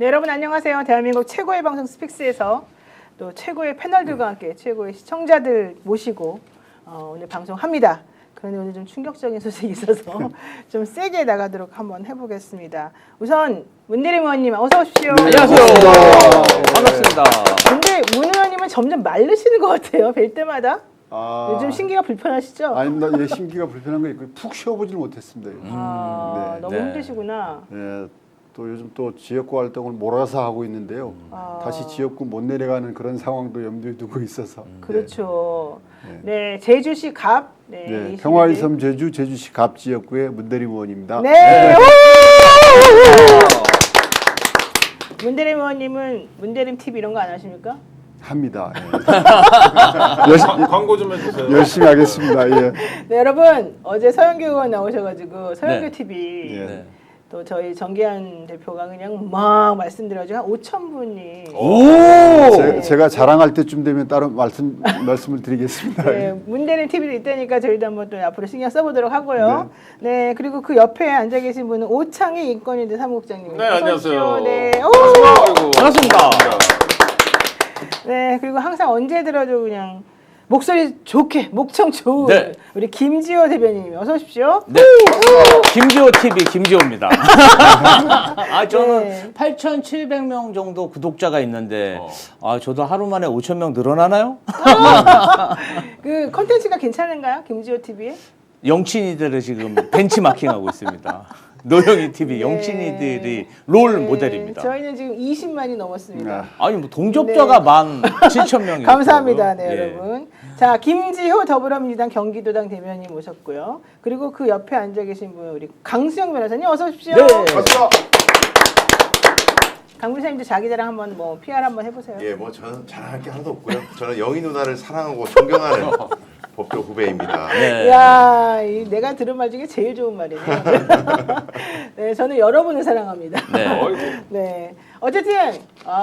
네, 여러분 안녕하세요. 대한민국 최고의 방송 스픽스에서 또 최고의 패널들과 함께 최고의 시청자들 모시고 오늘 방송합니다. 그런데 오늘 좀 충격적인 소식이 있어서 좀 세게 나가도록 한번 해보겠습니다. 우선 문대림 의원님 어서 오십시오. 네, 안녕하세요. 반갑습니다. 근데 문 의원님은 점점 마르시는 것 같아요. 뵐 때마다. 요즘 신기가 불편하시죠? 아닙니다. 예, 신기가 불편한 거 있고 푹 쉬어보질 못했습니다. 아, 네. 너무 힘드시구나. 예, 또 요즘 또 지역구 활동을 몰아서 하고 있는데요. 다시 지역구 못 내려가는 그런 상황도 염두에 두고 있어서. 그렇죠. 네, 제주시 갑. 네, 네, 22일. 평화의 섬 제주시 갑 지역구의 문대림 의원입니다. 네. 문대림 의원님은 문대림 TV 이런 거 안 하십니까? 합니다. 광고 좀 해주세요. 열심히 하겠습니다. 예. 네, 여러분 어제 서영교 의원 나오셔가지고 서영교 네. TV 네. 또 저희 정기한 대표가 그냥 막 말씀드려가지고 한 5천 분이 제가 자랑할 때쯤 되면 따로 말씀을 드리겠습니다. 네, 문대림 TV도 있다니까 저희도 한번 또 앞으로 신경 써보도록 하고요. 네, 그리고 그 옆에 앉아 계신 분은 오창희 인권위대 사무국장님. 네, 안녕하세요. 네, 아이고. 반갑습니다. 네, 그리고 항상 언제 들어도 그냥 목소리 좋게, 목청 좋은 네. 우리 김지호 대변인님 어서 오십시오. 네. 김지호 TV 김지호입니다. 저는 네. 8,700명 정도 구독자가 있는데 저도 하루 만에 5,000명 늘어나나요? 그 컨텐츠가 괜찮은가요, 김지호 TV에? 영친이들을 지금 벤치마킹하고 있습니다. 노영희 TV 네. 영친이들이 롤 네, 모델입니다. 저희는 지금 20만이 넘었습니다. 아니 뭐 동접자가 네. 17,000명이요. 감사합니다, 네, 여러분. 자, 김지호 더불어민주당 경기도당 대변인 모셨고요. 그리고 그 옆에 앉아 계신 분 우리 강수영 변호사님 어서 오십시오. 네. 강 변호사님도 자기 자랑 한번 뭐 PR 한번 해보세요. 예, 뭐 저는 자랑할 게 하나도 없고요. 저는 영희 누나를 사랑하고 존경하는 법조 후배입니다. 네. 야, 내가 들은 말 중에 제일 좋은 말이네. 네, 저는 여러분을 사랑합니다. 네. 네, 어쨌든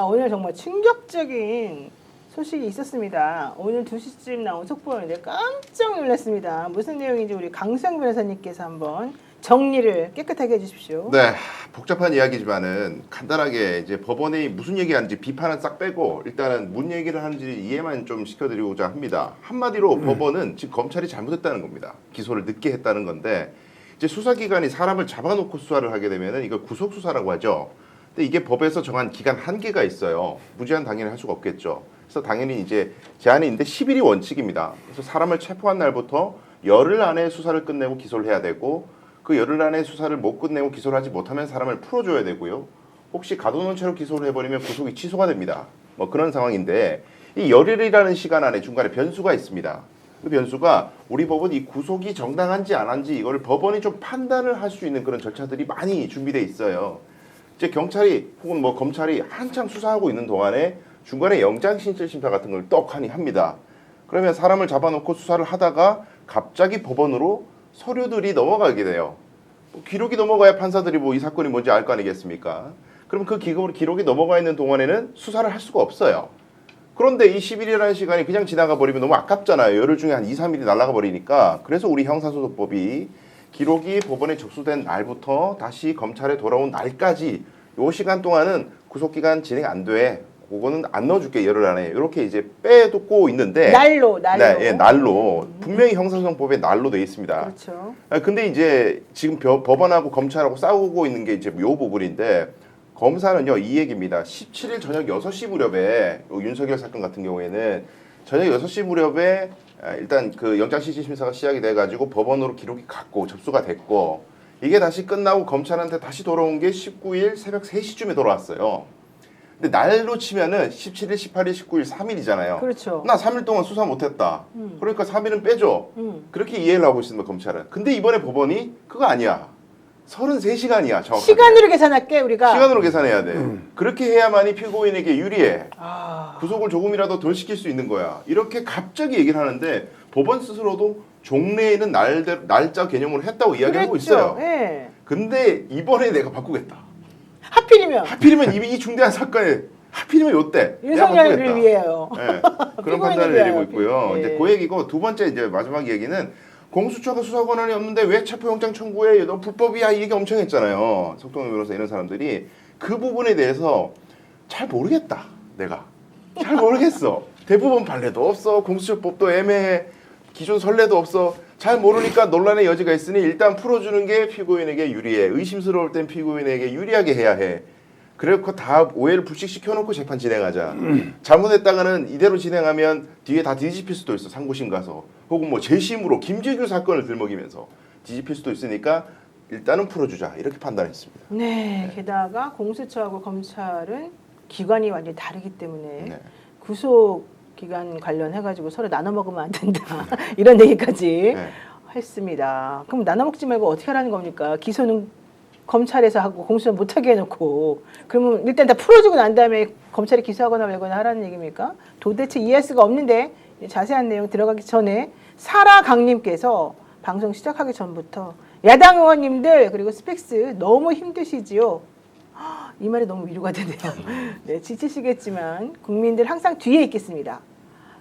오늘 정말 충격적인 소식이 있었습니다. 오늘 2시쯤 나온 속보였는데 깜짝 놀랐습니다. 무슨 내용인지 우리 강수영 변호사님께서 한번 정리를 깨끗하게 해주십시오. 네, 복잡한 이야기지만은 간단하게 이제 법원이 무슨 얘기하는지 비판은 싹 빼고 일단은 뭔 얘기를 하는지 이해만 좀 시켜드리고자 합니다. 한마디로 법원은 지금 검찰이 잘못했다는 겁니다. 기소를 늦게 했다는 건데 이제 수사기관이 사람을 잡아놓고 수사를 하게 되면은 이걸 구속 수사라고 하죠. 근데 이게 법에서 정한 기간 한계가 있어요. 무제한 당연히 할 수가 없겠죠. 그래서 당연히 이제 제한이 있는데 10일이 원칙입니다. 그래서 사람을 체포한 날부터 열흘 안에 수사를 끝내고 기소를 해야 되고 그 열흘 안에 수사를 못 끝내고 기소를 하지 못하면 사람을 풀어줘야 되고요. 혹시 가둬놓은 채로 기소를 해버리면 구속이 취소가 됩니다. 뭐 그런 상황인데 이 열흘이라는 시간 안에 중간에 변수가 있습니다. 그 변수가 우리 법은 이 구속이 정당한지 안 한지 이걸 법원이 좀 판단을 할 수 있는 그런 절차들이 많이 준비돼 있어요. 이제 경찰이 혹은 뭐 검찰이 한창 수사하고 있는 동안에 중간에 영장실질심사 같은 걸 떡하니 합니다. 그러면 사람을 잡아놓고 수사를 하다가 갑자기 법원으로 서류들이 넘어가게 돼요. 뭐 기록이 넘어가야 판사들이 뭐 이 사건이 뭔지 알 거 아니겠습니까? 그럼 그 기록이 넘어가 있는 동안에는 수사를 할 수가 없어요. 그런데 이 10일이라는 시간이 그냥 지나가 버리면 너무 아깝잖아요. 열흘 중에 한 2, 3일이 날아가 버리니까. 그래서 우리 형사소송법이 기록이 법원에 접수된 날부터 다시 검찰에 돌아온 날까지 요 시간 동안은 구속기간 진행 안 돼. 그거는 안 넣어줄게 열흘 안에 이렇게 이제 빼두고 있는데 날로. 네, 예, 날로 분명히 형사소송법에 날로 돼 있습니다. 그렇죠. 근데 이제 지금 법원하고 검찰하고 싸우고 있는 게 이제 요 부분인데 검사는요 이 얘기입니다. 17일 저녁 6시 무렵에 윤석열 사건 같은 경우에는 저녁 6시 무렵에 일단 그 영장실질심사가 시작이 돼가지고 법원으로 기록이 갔고 접수가 됐고 이게 다시 끝나고 검찰한테 다시 돌아온 게 19일 새벽 3시쯤에 돌아왔어요. 근데 날로 치면은 17일, 18일, 19일, 3일이잖아요. 그렇죠. 나 3일 동안 수사 못했다. 그러니까 3일은 빼줘. 그렇게 이해를 하고 있습니다, 검찰은. 근데 이번에 법원이 그거 아니야. 33시간이야, 정확하게. 시간으로 계산할게 우리가. 시간으로 계산해야 돼. 그렇게 해야만이 피고인에게 유리해. 아, 구속을 조금이라도 덜 시킬 수 있는 거야. 이렇게 갑자기 얘기를 하는데 법원 스스로도 종래에는 날짜 개념으로 했다고 이야기하고 그랬죠. 있어요. 예. 근데 이번에 내가 바꾸겠다. 하필이면 이 중대한 사건에 하필이면 요때 윤석열을 위해요. 네, 그런 피고인을 판단을 위하여. 내리고 있고요. 예. 이제 그 얘기고 두 번째 이제 마지막 얘기는 공수처가 수사 권한이 없는데 왜 체포영장 청구해? 너 불법이야 이 얘기 엄청 했잖아요. 석동현 변호사 이런 사람들이 그 부분에 대해서 잘 모르겠다. 내가 잘 모르겠어. 대부분 판례도 없어. 공수처법도 애매해. 기존 선례도 없어. 잘 모르니까 논란의 여지가 있으니 일단 풀어주는 게 피고인에게 유리해. 의심스러울 땐 피고인에게 유리하게 해야 해. 그래서 다 오해를 불식시켜놓고 재판 진행하자. 잘못했다가는 이대로 진행하면 뒤에 다 뒤집힐 수도 있어. 상고심 가서. 혹은 뭐 재심으로 김재규 사건을 들먹이면서 뒤집힐 수도 있으니까 일단은 풀어주자. 이렇게 판단했습니다. 네, 게다가 공수처하고 검찰은 기관이 완전히 다르기 때문에 네. 구속 기간 관련해가지고 서로 나눠 먹으면 안 된다 이런 얘기까지 네. 했습니다. 그럼 나눠 먹지 말고 어떻게 하라는 겁니까? 기소는 검찰에서 하고 공수는 못하게 해놓고 그러면 일단 다 풀어주고 난 다음에 검찰이 기소하거나 말거나 하라는 얘기입니까? 도대체 이해할 수가 없는데 자세한 내용 들어가기 전에 사라 강님께서 방송 시작하기 전부터 야당 의원님들 그리고 스펙스 너무 힘드시지요. 이 말이 너무 위로가 되네요. 네, 지치시겠지만 국민들 항상 뒤에 있겠습니다.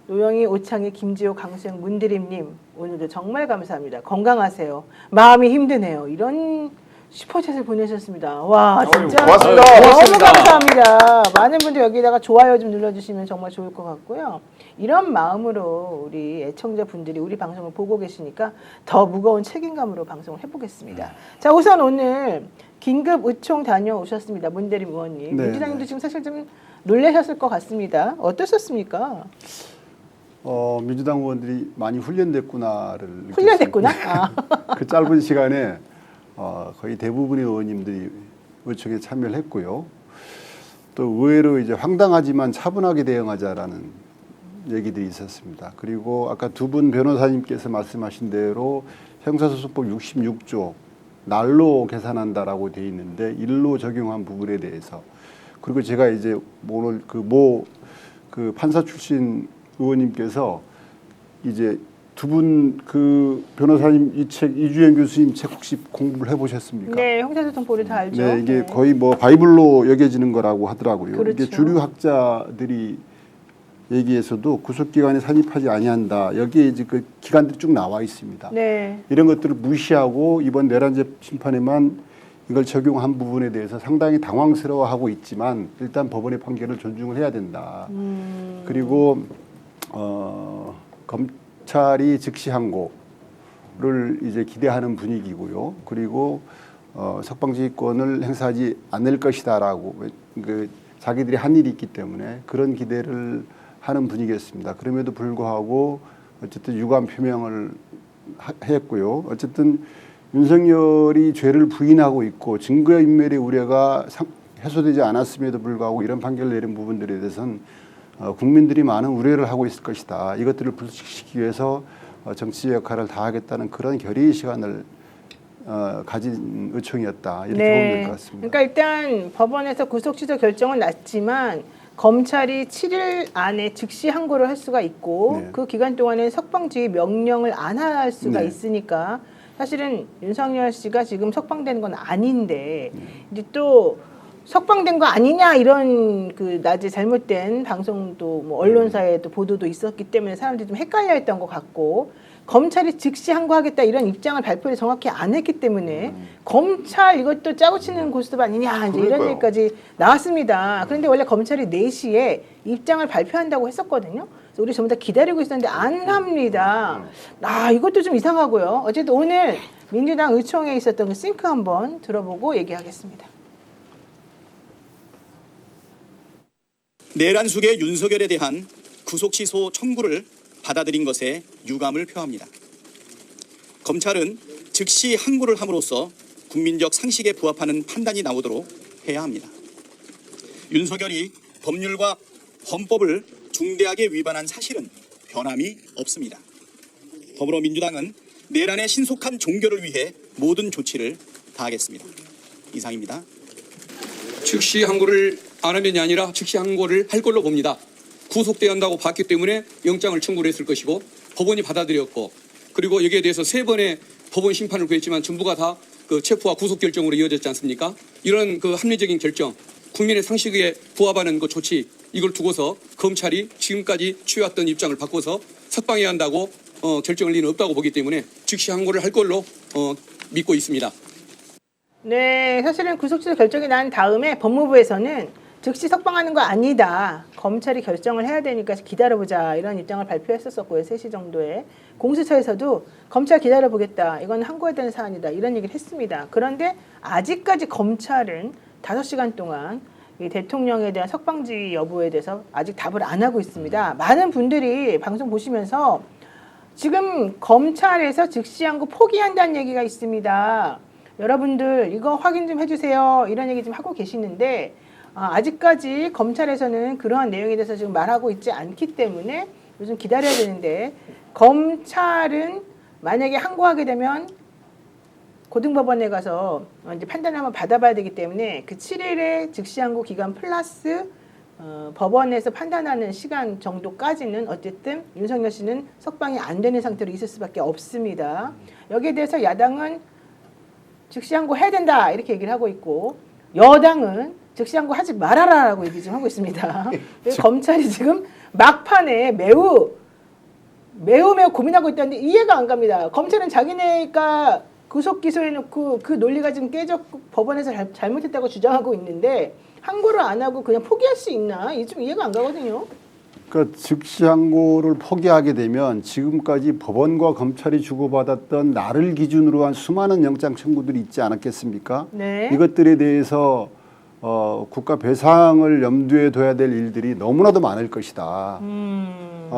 노영희, 오창희, 김지호, 강수영, 문드림님 오늘도 정말 감사합니다. 건강하세요. 마음이 힘드네요. 이런 슈퍼챗을 보내셨습니다. 와 진짜 고맙습니다. 너무 고맙습니다. 감사합니다. 많은 분들 여기다가 좋아요 좀 눌러주시면 정말 좋을 것 같고요. 이런 마음으로 우리 애청자분들이 우리 방송을 보고 계시니까 더 무거운 책임감으로 방송을 해보겠습니다. 자 우선 오늘 긴급 의총 다녀오셨습니다. 문대림 의원님. 네, 민주당님도 네. 지금 사실 좀 놀라셨을 것 같습니다. 어떠셨습니까? 민주당 의원들이 많이 훈련됐구나를 훈련됐구나? 느꼈습니다. 아. 그 짧은 시간에 거의 대부분의 의원님들이 의총에 참여를 했고요. 또 의외로 이제 황당하지만 차분하게 대응하자라는 얘기들이 있었습니다. 그리고 아까 두 분 변호사님께서 말씀하신 대로 형사소송법 66조 날로 계산한다라고 돼 있는데 일로 적용한 부분에 대해서 그리고 제가 이제 오늘 그 판사 출신 의원님께서 이제 두 분 그 변호사님 이 책 이주연 교수님 책 혹시 공부를 해보셨습니까? 네, 형사소송법을 다 알죠. 네, 이게 네. 거의 뭐 바이블로 여겨지는 거라고 하더라고요. 그렇죠. 이게 주류 학자들이 얘기에서도 구속기관에 산입하지 아니한다. 여기에 이제 그 기관들이 쭉 나와 있습니다. 네. 이런 것들을 무시하고 이번 내란죄 심판에만 이걸 적용한 부분에 대해서 상당히 당황스러워하고 있지만 일단 법원의 판결을 존중을 해야 된다. 그리고 검찰이 즉시 항고를 이제 기대하는 분위기고요. 그리고 석방지휘권을 행사하지 않을 것이다라고 그 자기들이 한 일이 있기 때문에 그런 기대를 하는 분위기였습니다. 그럼에도 불구하고 어쨌든 유감 표명을 했고요. 어쨌든 윤석열이 죄를 부인하고 있고 증거인멸의 우려가 해소되지 않았음에도 불구하고 이런 판결을 내린 부분들에 대해서는 국민들이 많은 우려를 하고 있을 것이다. 이것들을 불식시키기 위해서 정치 역할을 다하겠다는 그런 결의의 시간을 가진 의총이었다. 이렇게 보면 될 것 같습니다. 그러니까 일단 법원에서 구속 취소 결정은 났지만 검찰이 7일 안에 즉시 항고를 할 수가 있고 네. 그 기간 동안에 석방지휘 명령을 안 할 수가 네. 있으니까 사실은 윤석열 씨가 지금 석방되는 건 아닌데 이제 또 석방된 거 아니냐 이런 그 낮에 잘못된 방송도 뭐 언론사에도 보도도 있었기 때문에 사람들이 좀 헷갈려했던 것 같고 검찰이 즉시 항고하겠다 이런 입장을 발표를 정확히 안 했기 때문에 검찰 이것도 짜고 치는 고스톱 아니냐 이제 이런 그러니까요. 얘기까지 나왔습니다. 그런데 원래 검찰이 4시에 입장을 발표한다고 했었거든요. 그래서 우리 전부 다 기다리고 있었는데 안 합니다. 이것도 좀 이상하고요. 어쨌든 오늘 민주당 의총에 있었던 그 싱크 한번 들어보고 얘기하겠습니다. 내란 속의 윤석열에 대한 구속 취소 청구를 받아들인 것에 유감을 표합니다. 검찰은 즉시 항고를 함으로써 국민적 상식에 부합하는 판단이 나오도록 해야 합니다. 윤석열이 법률과 헌법을 중대하게 위반한 사실은 변함이 없습니다. 더불어민주당은 내란의 신속한 종결을 위해 모든 조치를 다하겠습니다. 이상입니다. 즉시 항고를 안 하면이 아니라 즉시 항고를 할 걸로 봅니다. 구속돼야 한다고 봤기 때문에 영장을 청구를 했을 것이고 법원이 받아들였고 그리고 여기에 대해서 3번의 법원 심판을 구했지만 전부가 다 그 체포와 구속 결정으로 이어졌지 않습니까? 이런 그 합리적인 결정, 국민의 상식에 부합하는 그 조치 이걸 두고서 검찰이 지금까지 취해왔던 입장을 바꿔서 석방해야 한다고 결정할 리는 없다고 보기 때문에 즉시 항고를 할 걸로 믿고 있습니다. 네, 사실은 구속 취소 결정이 난 다음에 법무부에서는 즉시 석방하는 거 아니다. 검찰이 결정을 해야 되니까 기다려보자. 이런 입장을 발표했었고요. 3시 정도에. 공수처에서도 검찰 기다려보겠다. 이건 항고해야 되는 사안이다. 이런 얘기를 했습니다. 그런데 아직까지 검찰은 5시간 동안 이 대통령에 대한 석방지 여부에 대해서 아직 답을 안 하고 있습니다. 많은 분들이 방송 보시면서 지금 검찰에서 즉시항고 포기한다는 얘기가 있습니다. 여러분들 이거 확인 좀 해주세요. 이런 얘기 좀 하고 계시는데 아직까지 검찰에서는 그러한 내용에 대해서 지금 말하고 있지 않기 때문에 요즘 기다려야 되는데 검찰은 만약에 항고하게 되면 고등법원에 가서 이제 판단을 한번 받아봐야 되기 때문에 그 7일의 즉시항고 기간 플러스 법원에서 판단하는 시간 정도까지는 어쨌든 윤석열 씨는 석방이 안 되는 상태로 있을 수밖에 없습니다. 여기에 대해서 야당은 즉시항고 해야 된다 이렇게 얘기를 하고 있고 여당은 즉시항고 하지 말아라라고 얘기 좀 하고 있습니다. 검찰이 지금 막판에 매우 고민하고 있다는데 이해가 안 갑니다. 검찰은 자기네가 구속 기소해놓고 그 논리가 지금 깨졌고 법원에서 잘못했다고 주장하고 있는데 항고를 안 하고 그냥 포기할 수 있나? 이게 좀 이해가 안 가거든요. 그러니까 즉시항고를 포기하게 되면 지금까지 법원과 검찰이 주고받았던 날을 기준으로 한 수많은 영장 청구들이 있지 않았겠습니까? 네. 이것들에 대해서 국가 배상을 염두에 둬야 될 일들이 너무나도 많을 것이다.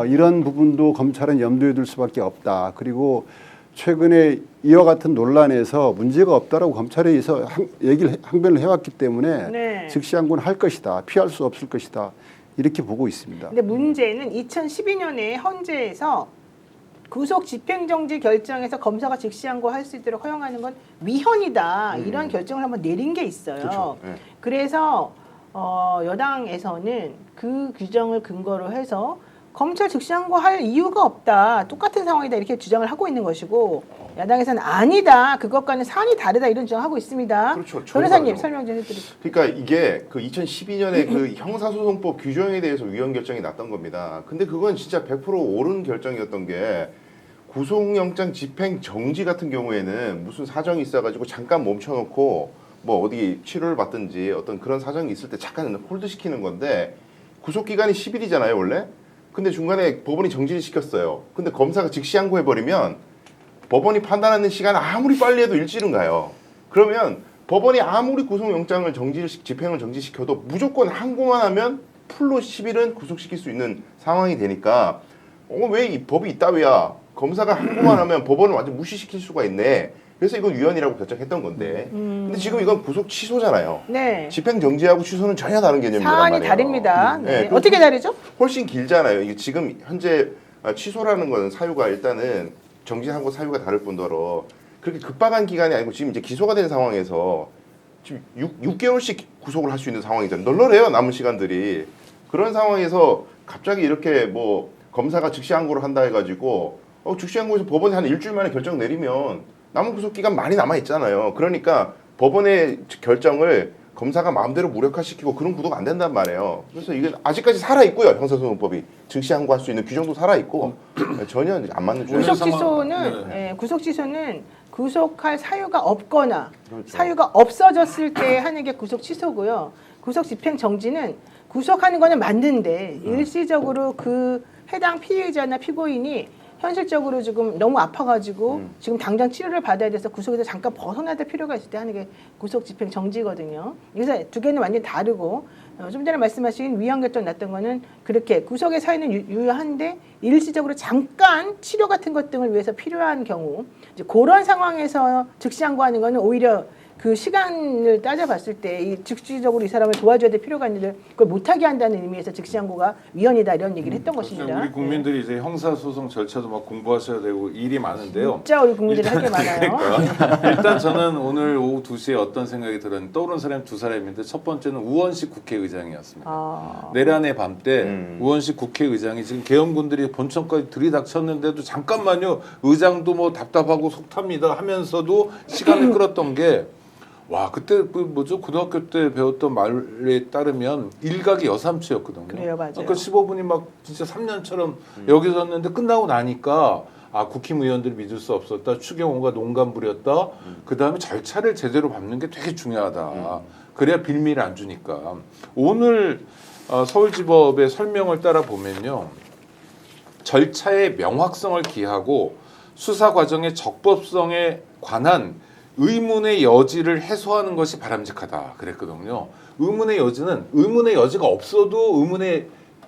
이런 부분도 검찰은 염두에 둘 수밖에 없다. 그리고 최근에 이와 같은 논란에서 문제가 없다라고 검찰에서 항변을 해왔기 때문에 네. 즉시항고는 할 것이다. 피할 수 없을 것이다. 이렇게 보고 있습니다. 근데 문제는 2012년에 헌재에서 구속 집행정지 결정에서 검사가 즉시항고 할 수 있도록 허용하는 건 위헌이다. 이런 결정을 한번 내린 게 있어요. 그렇죠. 네. 그래서 여당에서는 그 규정을 근거로 해서 검찰 즉시항고 할 이유가 없다. 똑같은 상황이다. 이렇게 주장을 하고 있는 것이고 야당에서는 아니다. 그것과는 사안이 다르다. 이런 주장을 하고 있습니다. 그렇죠. 변호사님 전혀 설명 좀 해드릴게요. 그러니까 이게 그 2012년에 그 형사소송법 규정에 대해서 위헌 결정이 났던 겁니다. 근데 그건 진짜 100% 옳은 결정이었던 게 구속영장 집행 정지 같은 경우에는 무슨 사정이 있어가지고 잠깐 멈춰놓고 뭐 어디 치료를 받든지 어떤 그런 사정이 있을 때 잠깐 홀드 시키는 건데 구속 기간이 10일이잖아요 원래. 근데 중간에 법원이 정지를 시켰어요. 근데 검사가 즉시 항고해버리면 법원이 판단하는 시간 아무리 빨리 해도 일주일은 가요. 그러면 법원이 아무리 구속영장을 집행을 정지시켜도 무조건 항고만 하면 풀로 10일은 구속시킬 수 있는 상황이 되니까 왜 이 법이 있다위야. 검사가 항고만 하면 법원을 완전 무시시킬 수가 있네. 그래서 이건 위헌이라고 결정했던 건데. 근데 지금 이건 구속 취소잖아요. 네. 집행 정지하고 취소는 전혀 다른 개념이란 사안이 말이에요. 다릅니다. 네. 그리고 어떻게 다르죠? 훨씬 길잖아요. 이게 지금 현재 취소라는 거는 사유가 일단은 정지하고 사유가 다를 뿐더러 그렇게 급박한 기간이 아니고 지금 이제 기소가 된 상황에서 지금 6개월씩 구속을 할 수 있는 상황이잖아요. 널널해요 남은 시간들이. 그런 상황에서 갑자기 이렇게 뭐 검사가 즉시 항고를 한다 해가지고 즉시 항고에서 법원이 한 일주일 만에 결정 내리면 남은 구속 기간 많이 남아 있잖아요. 그러니까 법원의 결정을 검사가 마음대로 무력화시키고 그런 구도가 안 된단 말이에요. 그래서 이게 아직까지 살아 있고요. 형사소송법이 즉시 항고할 수 있는 규정도 살아 있고 전혀 안 맞는 구속 주장. 취소는 구속 취소는 구속할 사유가 없거나 그렇죠. 사유가 없어졌을 때 하는 게 구속 취소고요. 구속 집행 정지는 구속하는 거는 맞는데 일시적으로 그 해당 피의자나 피고인이 현실적으로 지금 너무 아파가지고 지금 당장 치료를 받아야 돼서 구속에서 잠깐 벗어나야 될 필요가 있을 때 하는 게 구속 집행 정지거든요. 그래서 두 개는 완전히 다르고 좀 전에 말씀하신 위헌 결정 났던 거는 그렇게 구속의 사유는 유효한데 일시적으로 잠깐 치료 같은 것 등을 위해서 필요한 경우 이제 그런 상황에서 즉시 항고하는 거는 오히려 그 시간을 따져봤을 때 이 즉시적으로 이 사람을 도와줘야 될 필요가 있는데 그걸 못하게 한다는 의미에서 즉시 항고가 위헌이다 이런 얘기를 했던 것입니다. 우리 국민들이 이제 형사소송 절차도 막 공부하셔야 되고 일이 많은데요. 진짜 우리 국민들이 할 게 많아요. 그러니까 일단 저는 오늘 오후 2시에 어떤 생각이 들었는데 떠오른 사람이 두 사람인데 첫 번째는 우원식 국회의장이었습니다. 내란의 밤 때 우원식 국회의장이 지금 계엄군들이 본청까지 들이닥쳤는데도 잠깐만요. 의장도 뭐 답답하고 속 탑니다 하면서도 시간을 끌었던 게 와 그때 그 뭐죠 고등학교 때 배웠던 말에 따르면 일각이 여삼추였거든요. 그래요, 맞아요. 그러니까 15분이 막 진짜 3년처럼 여기 섰는데 끝나고 나니까 아 국힘의원들이 믿을 수 없었다. 추경호가 농간 부렸다. 그다음에 절차를 제대로 밟는 게 되게 중요하다. 그래야 빌미를 안 주니까. 오늘 서울지법의 설명을 따라 보면요. 절차의 명확성을 기하고 수사 과정의 적법성에 관한 의문의 여지를 해소하는 것이 바람직하다 그랬거든요. 의문의 여지가 없어도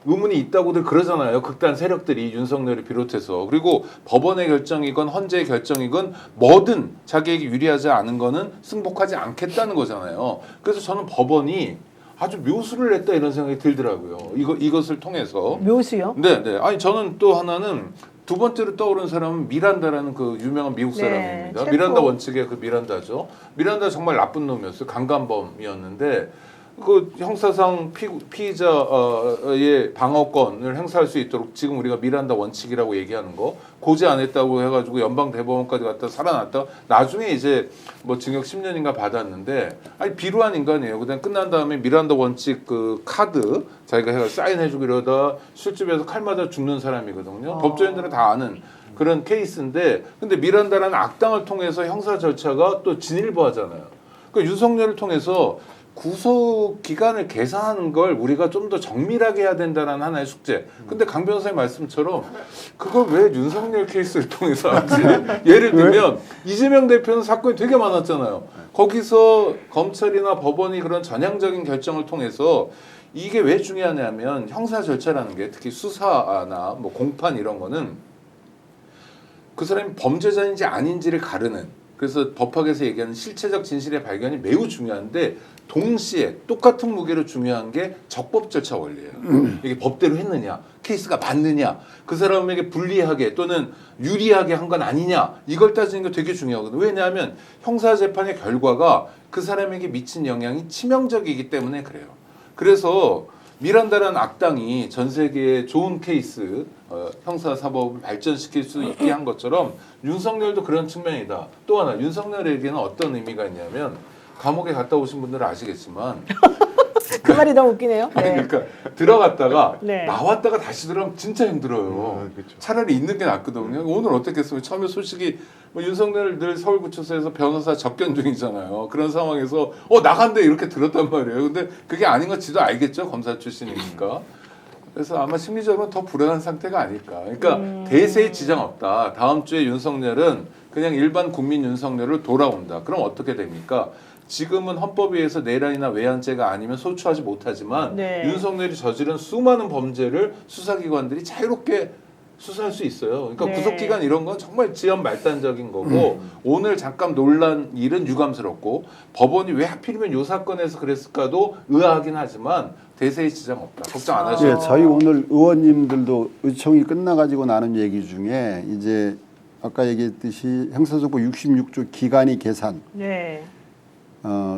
의문이 있다고들 그러잖아요. 극단 세력들이 윤석열을 비롯해서. 그리고 법원의 결정이건 헌재의 결정이건 뭐든 자기에게 유리하지 않은 거는 승복하지 않겠다는 거잖아요. 그래서 저는 법원이 아주 묘수를 했다 이런 생각이 들더라고요. 이것을 통해서. 묘수요? 네. 아니 저는 또 하나는 두 번째로 떠오른 사람은 미란다라는 그 유명한 미국 사람입니다. 체코. 미란다 원칙의 그 미란다죠. 미란다 정말 나쁜 놈이었어요. 강간범이었는데 그 형사상 피의자의 방어권을 행사할 수 있도록 지금 우리가 미란다 원칙이라고 얘기하는 거 고지 안 했다고 해가지고 연방 대법원까지 갔다 살아났다 나중에 이제 뭐 징역 10년인가 받았는데 아니 비루한 인간이에요. 그다음 끝난 다음에 미란다 원칙 그 카드 자기가 해가 사인해주고 이러다 술집에서 칼 맞아 죽는 사람이거든요. 법조인들은 다 아는 그런 케이스인데 근데 미란다라는 악당을 통해서 형사 절차가 또 진일보하잖아요. 그러니까 윤석열을 통해서 구속 기간을 계산하는 걸 우리가 좀 더 정밀하게 해야 된다는 하나의 숙제. 근데 강 변호사님 말씀처럼 그걸 왜 윤석열 케이스를 통해서 하지? 예를 들면 이재명 대표는 사건이 되게 많았잖아요. 거기서 검찰이나 법원이 그런 전향적인 결정을 통해서 이게 왜 중요하냐면 형사 절차라는 게 특히 수사나 뭐 공판 이런 거는 그 사람이 범죄자인지 아닌지를 가르는 그래서 법학에서 얘기하는 실체적 진실의 발견이 매우 중요한데 동시에 똑같은 무게로 중요한 게 적법 절차 원리예요. 이게 법대로 했느냐, 케이스가 맞느냐, 그 사람에게 불리하게 또는 유리하게 한 건 아니냐 이걸 따지는 게 되게 중요하거든요. 왜냐하면 형사재판의 결과가 그 사람에게 미친 영향이 치명적이기 때문에 그래요. 그래서 미란다라는 악당이 전 세계의 좋은 케이스 형사사법을 발전시킬 수 있게 한 것처럼 윤석열도 그런 측면이다. 또 하나 윤석열에게는 어떤 의미가 있냐면 감옥에 갔다 오신 분들은 아시겠지만 그 말이 너무 웃기네요. 아니, 네. 그러니까 들어갔다가 네. 나왔다가 다시 들어가면 진짜 힘들어요. 그렇죠. 차라리 있는 게 낫거든요. 오늘 어떻겠어요? 처음에 소식이 뭐 윤석열 늘 서울구치소에서 변호사 접견 중이잖아요. 그런 상황에서 나간대 이렇게 들었단 말이에요. 근데 그게 아닌 거 지도 알겠죠. 검사 출신이니까. 그래서 아마 심리적으로 더 불안한 상태가 아닐까. 그러니까 대세에 지장 없다. 다음 주에 윤석열은 그냥 일반 국민 윤석열을 돌아온다. 그럼 어떻게 됩니까? 지금은 헌법에 의해서 내란이나 외환죄가 아니면 소추하지 못하지만 네. 윤석열이 저지른 수많은 범죄를 수사기관들이 자유롭게 수사할 수 있어요. 그러니까 네. 구속기간 이런 건 정말 지연말단적인 거고 오늘 잠깐 놀란 일은 유감스럽고 법원이 왜 하필이면 이 사건에서 그랬을까도 의아하긴 하지만 대세에 지장 없다. 걱정 안 하셔도 예, 저희 오늘 의원님들도 의총이 끝나가지고 나눈 얘기 중에 이제 아까 얘기했듯이 형사소법 66조 기간이 계산. 네.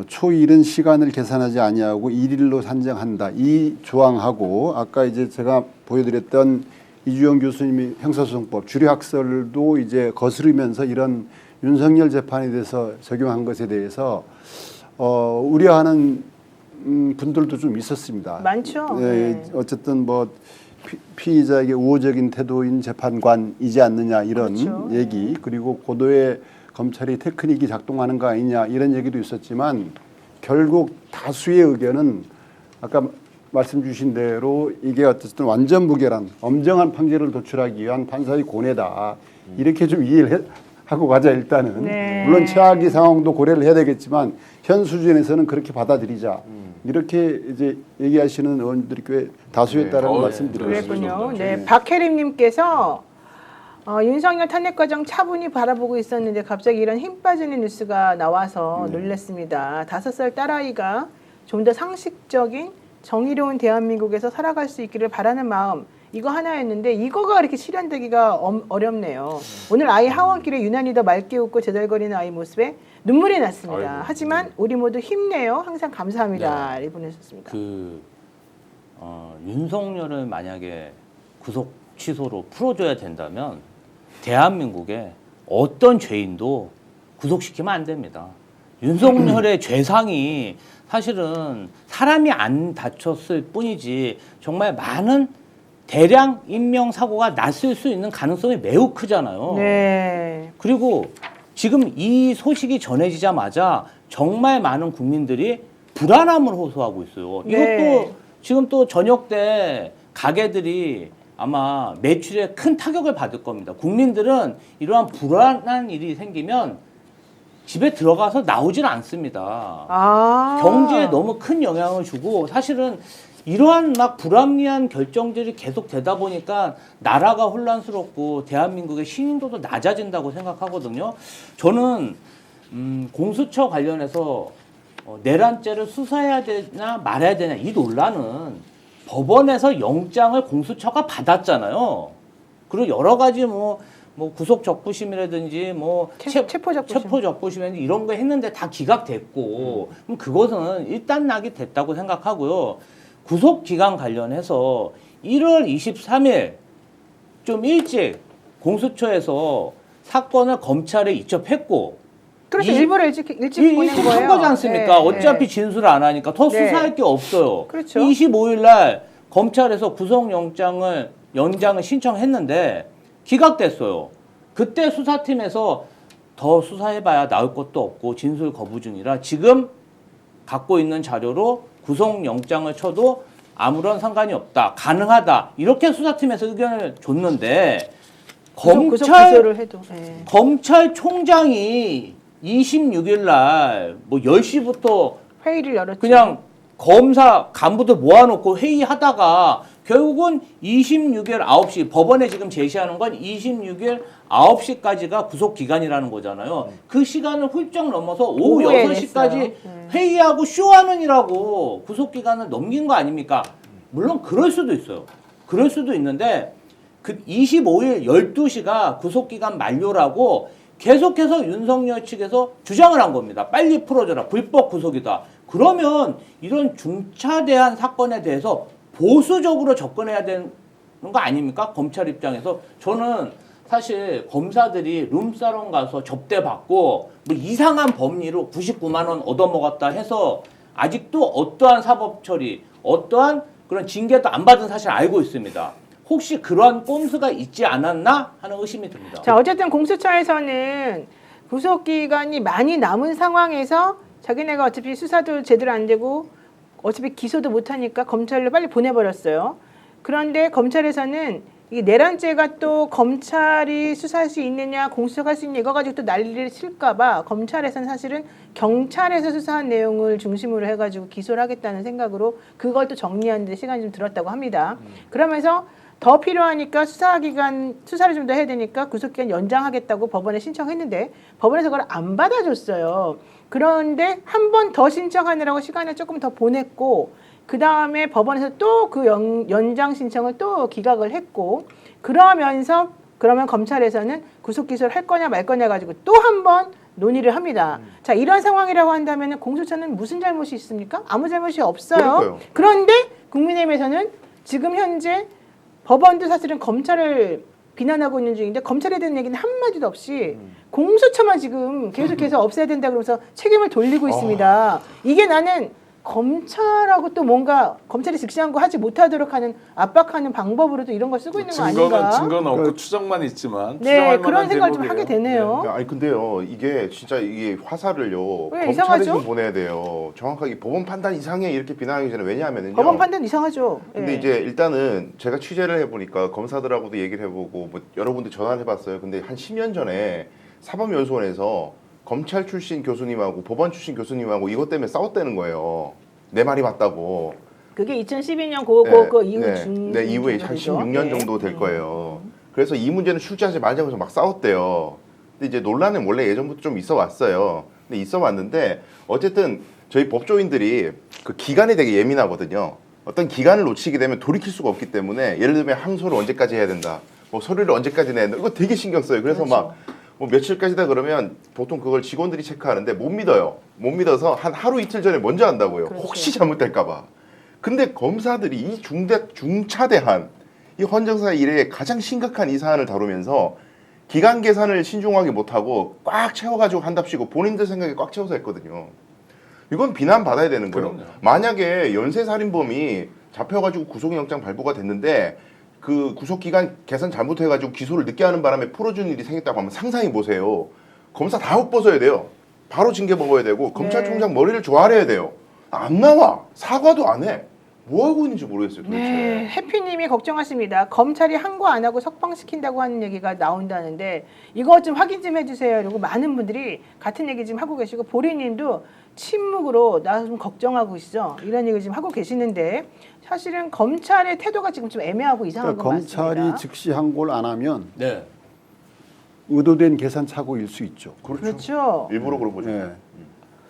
초일은 시간을 계산하지 아니하고 일일로 산정한다. 이 조항하고 아까 이제 제가 보여드렸던 이주영 교수님이 형사소송법 주례학설도 이제 거스르면서 이런 윤석열 재판에 대해서 적용한 것에 대해서 우려하는 분들도 좀 있었습니다. 많죠. 네, 네. 어쨌든 뭐 피의자에게 우호적인 태도인 재판관이지 않느냐 이런 그렇죠. 얘기 그리고 고도의 검찰이 테크닉이 작동하는 거 아니냐 이런 얘기도 있었지만 결국 다수의 의견은 아까 말씀 주신 대로 이게 어쨌든 완전 무결한 엄정한 판결을 도출하기 위한 판사의 고뇌다 이렇게 좀 이해를 하고 가자 일단은. 네. 물론 최악의 상황도 고려를 해야 되겠지만 현 수준에서는 그렇게 받아들이자 이렇게 이제 얘기하시는 의원들이 꽤 다수였다라는 말씀드리겠습니다. 그랬군요. 네, 박혜림님께서 윤석열 탄핵 과정 차분히 바라보고 있었는데 갑자기 이런 힘 빠지는 뉴스가 나와서 놀랐습니다. 5살 딸아이가 좀 더 상식적인 정의로운 대한민국에서 살아갈 수 있기를 바라는 마음 이거 하나였는데 이거가 이렇게 실현되기가 어렵네요. 오늘 아이 하원길에 유난히 더 맑게 웃고 제잘거리는 아이 모습에 눈물이 났습니다. 아이고. 하지만 우리 모두 힘내요. 항상 감사합니다. 네. 보내셨습니다. 윤석열을 만약에 구속 취소로 풀어줘야 된다면 대한민국에 어떤 죄인도 구속시키면 안 됩니다. 윤석열의 죄상이 사실은 사람이 안 다쳤을 뿐이지 정말 많은 대량 인명 사고가 났을 수 있는 가능성이 매우 크잖아요. 네. 그리고 지금 이 소식이 전해지자마자 정말 많은 국민들이 불안함을 호소하고 있어요. 네. 이것도 지금 또 저녁 때 가게들이 아마 매출에 큰 타격을 받을 겁니다. 국민들은 이러한 불안한 일이 생기면 집에 들어가서 나오질 않습니다. 아. 경제에 너무 큰 영향을 주고 사실은 이러한 막 불합리한 결정들이 계속 되다 보니까 나라가 혼란스럽고 대한민국의 신인도도 낮아진다고 생각하거든요. 저는 공수처 관련해서 내란죄를 수사해야 되나 말아야 되냐 이 논란은 법원에서 영장을 공수처가 받았잖아요. 그리고 여러 가지 뭐 구속 적부심이라든지 뭐 체포 적부심. 체포 적부심이라든지 이런 거 했는데 다 기각됐고 그럼 그것은 일단락이 됐다고 생각하고요. 구속 기간 관련해서 1월 23일 좀 일찍 공수처에서 사건을 검찰에 이첩했고 그렇죠. 일부러 일찍 보낸 일찍 거예요. 한 거지 않습니까? 네, 어차피 진술을 안 하니까 더 네. 수사할 게 없어요. 그렇죠. 25일 날 검찰에서 구속영장을 연장을 신청했는데 기각됐어요. 그때 수사팀에서 더 수사해봐야 나올 것도 없고 진술 거부 중이라 지금 갖고 있는 자료로 구속영장을 쳐도 아무런 상관이 없다. 가능하다. 이렇게 수사팀에서 의견을 줬는데 구속 기소를 해도. 네. 검찰총장이 26일 날 뭐 10시부터 회의를 열었죠. 그냥 검사 간부들 모아놓고 회의하다가 결국은 26일 9시 법원에 지금 제시하는 건 26일 9시까지가 구속기간이라는 거잖아요. 그 시간을 훌쩍 넘어서 오후 오후에 6시까지 냈어요. 회의하고 쇼하느니라고 구속기간을 넘긴 거 아닙니까? 물론 그럴 수도 있어요. 그럴 수도 있는데 그 25일 12시가 구속기간 만료라고 계속해서 윤석열 측에서 주장을 한 겁니다. 빨리 풀어줘라. 불법 구속이다. 그러면 이런 중차대한 사건에 대해서 보수적으로 접근해야 되는 거 아닙니까? 검찰 입장에서. 저는 사실 검사들이 룸사롱 가서 접대받고 뭐 이상한 법리로 99만 원 얻어먹었다 해서 아직도 어떠한 사법 처리, 어떠한 그런 징계도 안 받은 사실 알고 있습니다. 혹시 그러한 꼼수가 있지 않았나 하는 의심이 듭니다. 자, 어쨌든 공수처에서는 구속기간이 많이 남은 상황에서 자기네가 어차피 수사도 제대로 안 되고 어차피 기소도 못하니까 검찰로 빨리 보내버렸어요. 그런데 검찰에서는 이 내란죄가 또 검찰이 수사할 수 있느냐 공수처가 할 수 있느냐 이거 가지고 또 난리를 칠까 봐 검찰에서는 사실은 경찰에서 수사한 내용을 중심으로 해가지고 기소를 하겠다는 생각으로 그걸 또 정리하는 데 시간이 좀 들었다고 합니다. 그러면서 더 필요하니까 수사를 좀 더 해야 되니까 구속기간 연장하겠다고 법원에 신청했는데 법원에서 그걸 안 받아줬어요. 그런데 한 번 더 신청하느라고 시간을 조금 더 보냈고 그 다음에 법원에서 또 그 연장 신청을 또 기각을 했고 그러면 검찰에서는 구속 기소를 할 거냐 말 거냐 가지고 또 한 번 논의를 합니다. 자, 이런 상황이라고 한다면 공수처는 무슨 잘못이 있습니까? 아무 잘못이 없어요. 그러니까요. 그런데 국민의힘에서는 지금 현재 법원도 사실은 검찰을 비난하고 있는 중인데 검찰에 대한 얘기는 한마디도 없이 공수처만 지금 계속해서 없애야 된다 그러면서 책임을 돌리고 있습니다. 이게 나는 검찰하고 또 뭔가 검찰이 즉시한 거 하지 못하도록 하는 압박하는 방법으로도 이런 걸 쓰고 있는 거 아닌가? 증거는 없고 추정만 있지만 네, 추정할 그런 만한 생각을 좀 대목이에요. 하게 되네요. 아니 근데요 이게 진짜 이게 화살을요 왜 검찰에 이상하죠? 좀 보내야 돼요. 정확하게 법원 판단 이상해 이렇게 비난하기 전에 왜냐하면은요. 법원 판단 이상하죠. 근데 예. 이제 일단은 제가 취재를 해보니까 검사들하고도 얘기를 해보고 뭐 여러분들 전화를 해봤어요. 근데 한 10년 전에 사법연수원에서 검찰 출신 교수님하고 법원 출신 교수님하고 이것 때문에 싸웠다는 거예요. 내 말이 맞다고. 그게 2012년 그 이후 네, 중 네, 이후에 한 16년 정도 될 거예요. 그래서 이 문제는 출제하지 말자고 막 싸웠대요. 근데 이제 논란은 원래 예전부터 좀 있어 왔어요. 근데 있어 왔는데 어쨌든 저희 법조인들이 그 기간에 되게 예민하거든요. 어떤 기간을 놓치게 되면 돌이킬 수가 없기 때문에 예를 들면 항소를 언제까지 해야 된다. 뭐 서류를 언제까지 내야 된다. 이거 되게 신경 써요. 그래서 그렇죠. 막 뭐 며칠까지다 그러면 보통 그걸 직원들이 체크하는데 못 믿어요. 못 믿어서 한 하루 이틀 전에 먼저 한다고요. 그렇죠. 혹시 잘못될까 봐. 근데 검사들이 이 중차대한 이 헌정사 일에 가장 심각한 이 사안을 다루면서 기간 계산을 신중하게 못하고 꽉 채워가지고 한답시고 본인들 생각에 꽉 채워서 했거든요. 이건 비난받아야 되는 거예요. 그럼요. 만약에 연쇄살인범이 잡혀가지고 구속영장 발부가 됐는데 그 구속 기간 계산 잘못해가지고 기소를 늦게 하는 바람에 풀어준 일이 생겼다고 하면 상상해 보세요. 검사 다 헛벗어야 돼요. 바로 징계 먹어야 되고 검찰총장 머리를 조아려야 돼요. 안 나와. 사과도 안 해. 뭐 하고 있는지 모르겠어요. 도대체. 네, 해피님이 걱정하십니다. 검찰이 항고 안 하고 석방시킨다고 하는 얘기가 나온다는데 이거 좀 확인 좀 해주세요. 그리고 많은 분들이 같은 얘기 지금 하고 계시고 보리님도 침묵으로 나 좀 걱정하고 있어 이런 얘기 지금 하고 계시는데 사실은 검찰의 태도가 지금 좀 애매하고 이상한 건 그러니까 검찰이 맞습니다. 즉시 항고를 안 하면 네. 의도된 계산 착오일 수 있죠. 그렇죠. 일부러 그런 거죠. 예.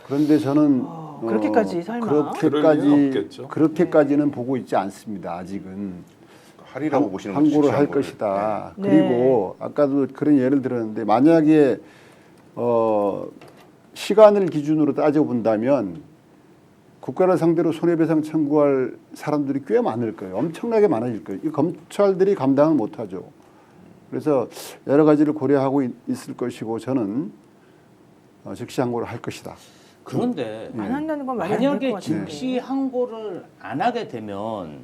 그런데 저는 그렇게까지 설마? 그럴 리는 없겠죠. 그렇게까지는 보고 있지 않습니다. 아직은 할이라고 보시는 거죠. 항고를 할 실시한 거를. 것이다. 네. 그리고 아까도 그런 예를 들었는데 만약에 시간을 기준으로 따져본다면 국가를 상대로 손해배상 청구할 사람들이 꽤 많을 거예요. 엄청나게 많아질 거예요. 이 검찰들이 감당을 못하죠. 그래서 여러 가지를 고려하고 있을 것이고 저는 즉시 항고를 할 것이다. 그런데 안 한다는 건 말이 안 될 것 만약에 같은데. 즉시 항고를 안 하게 되면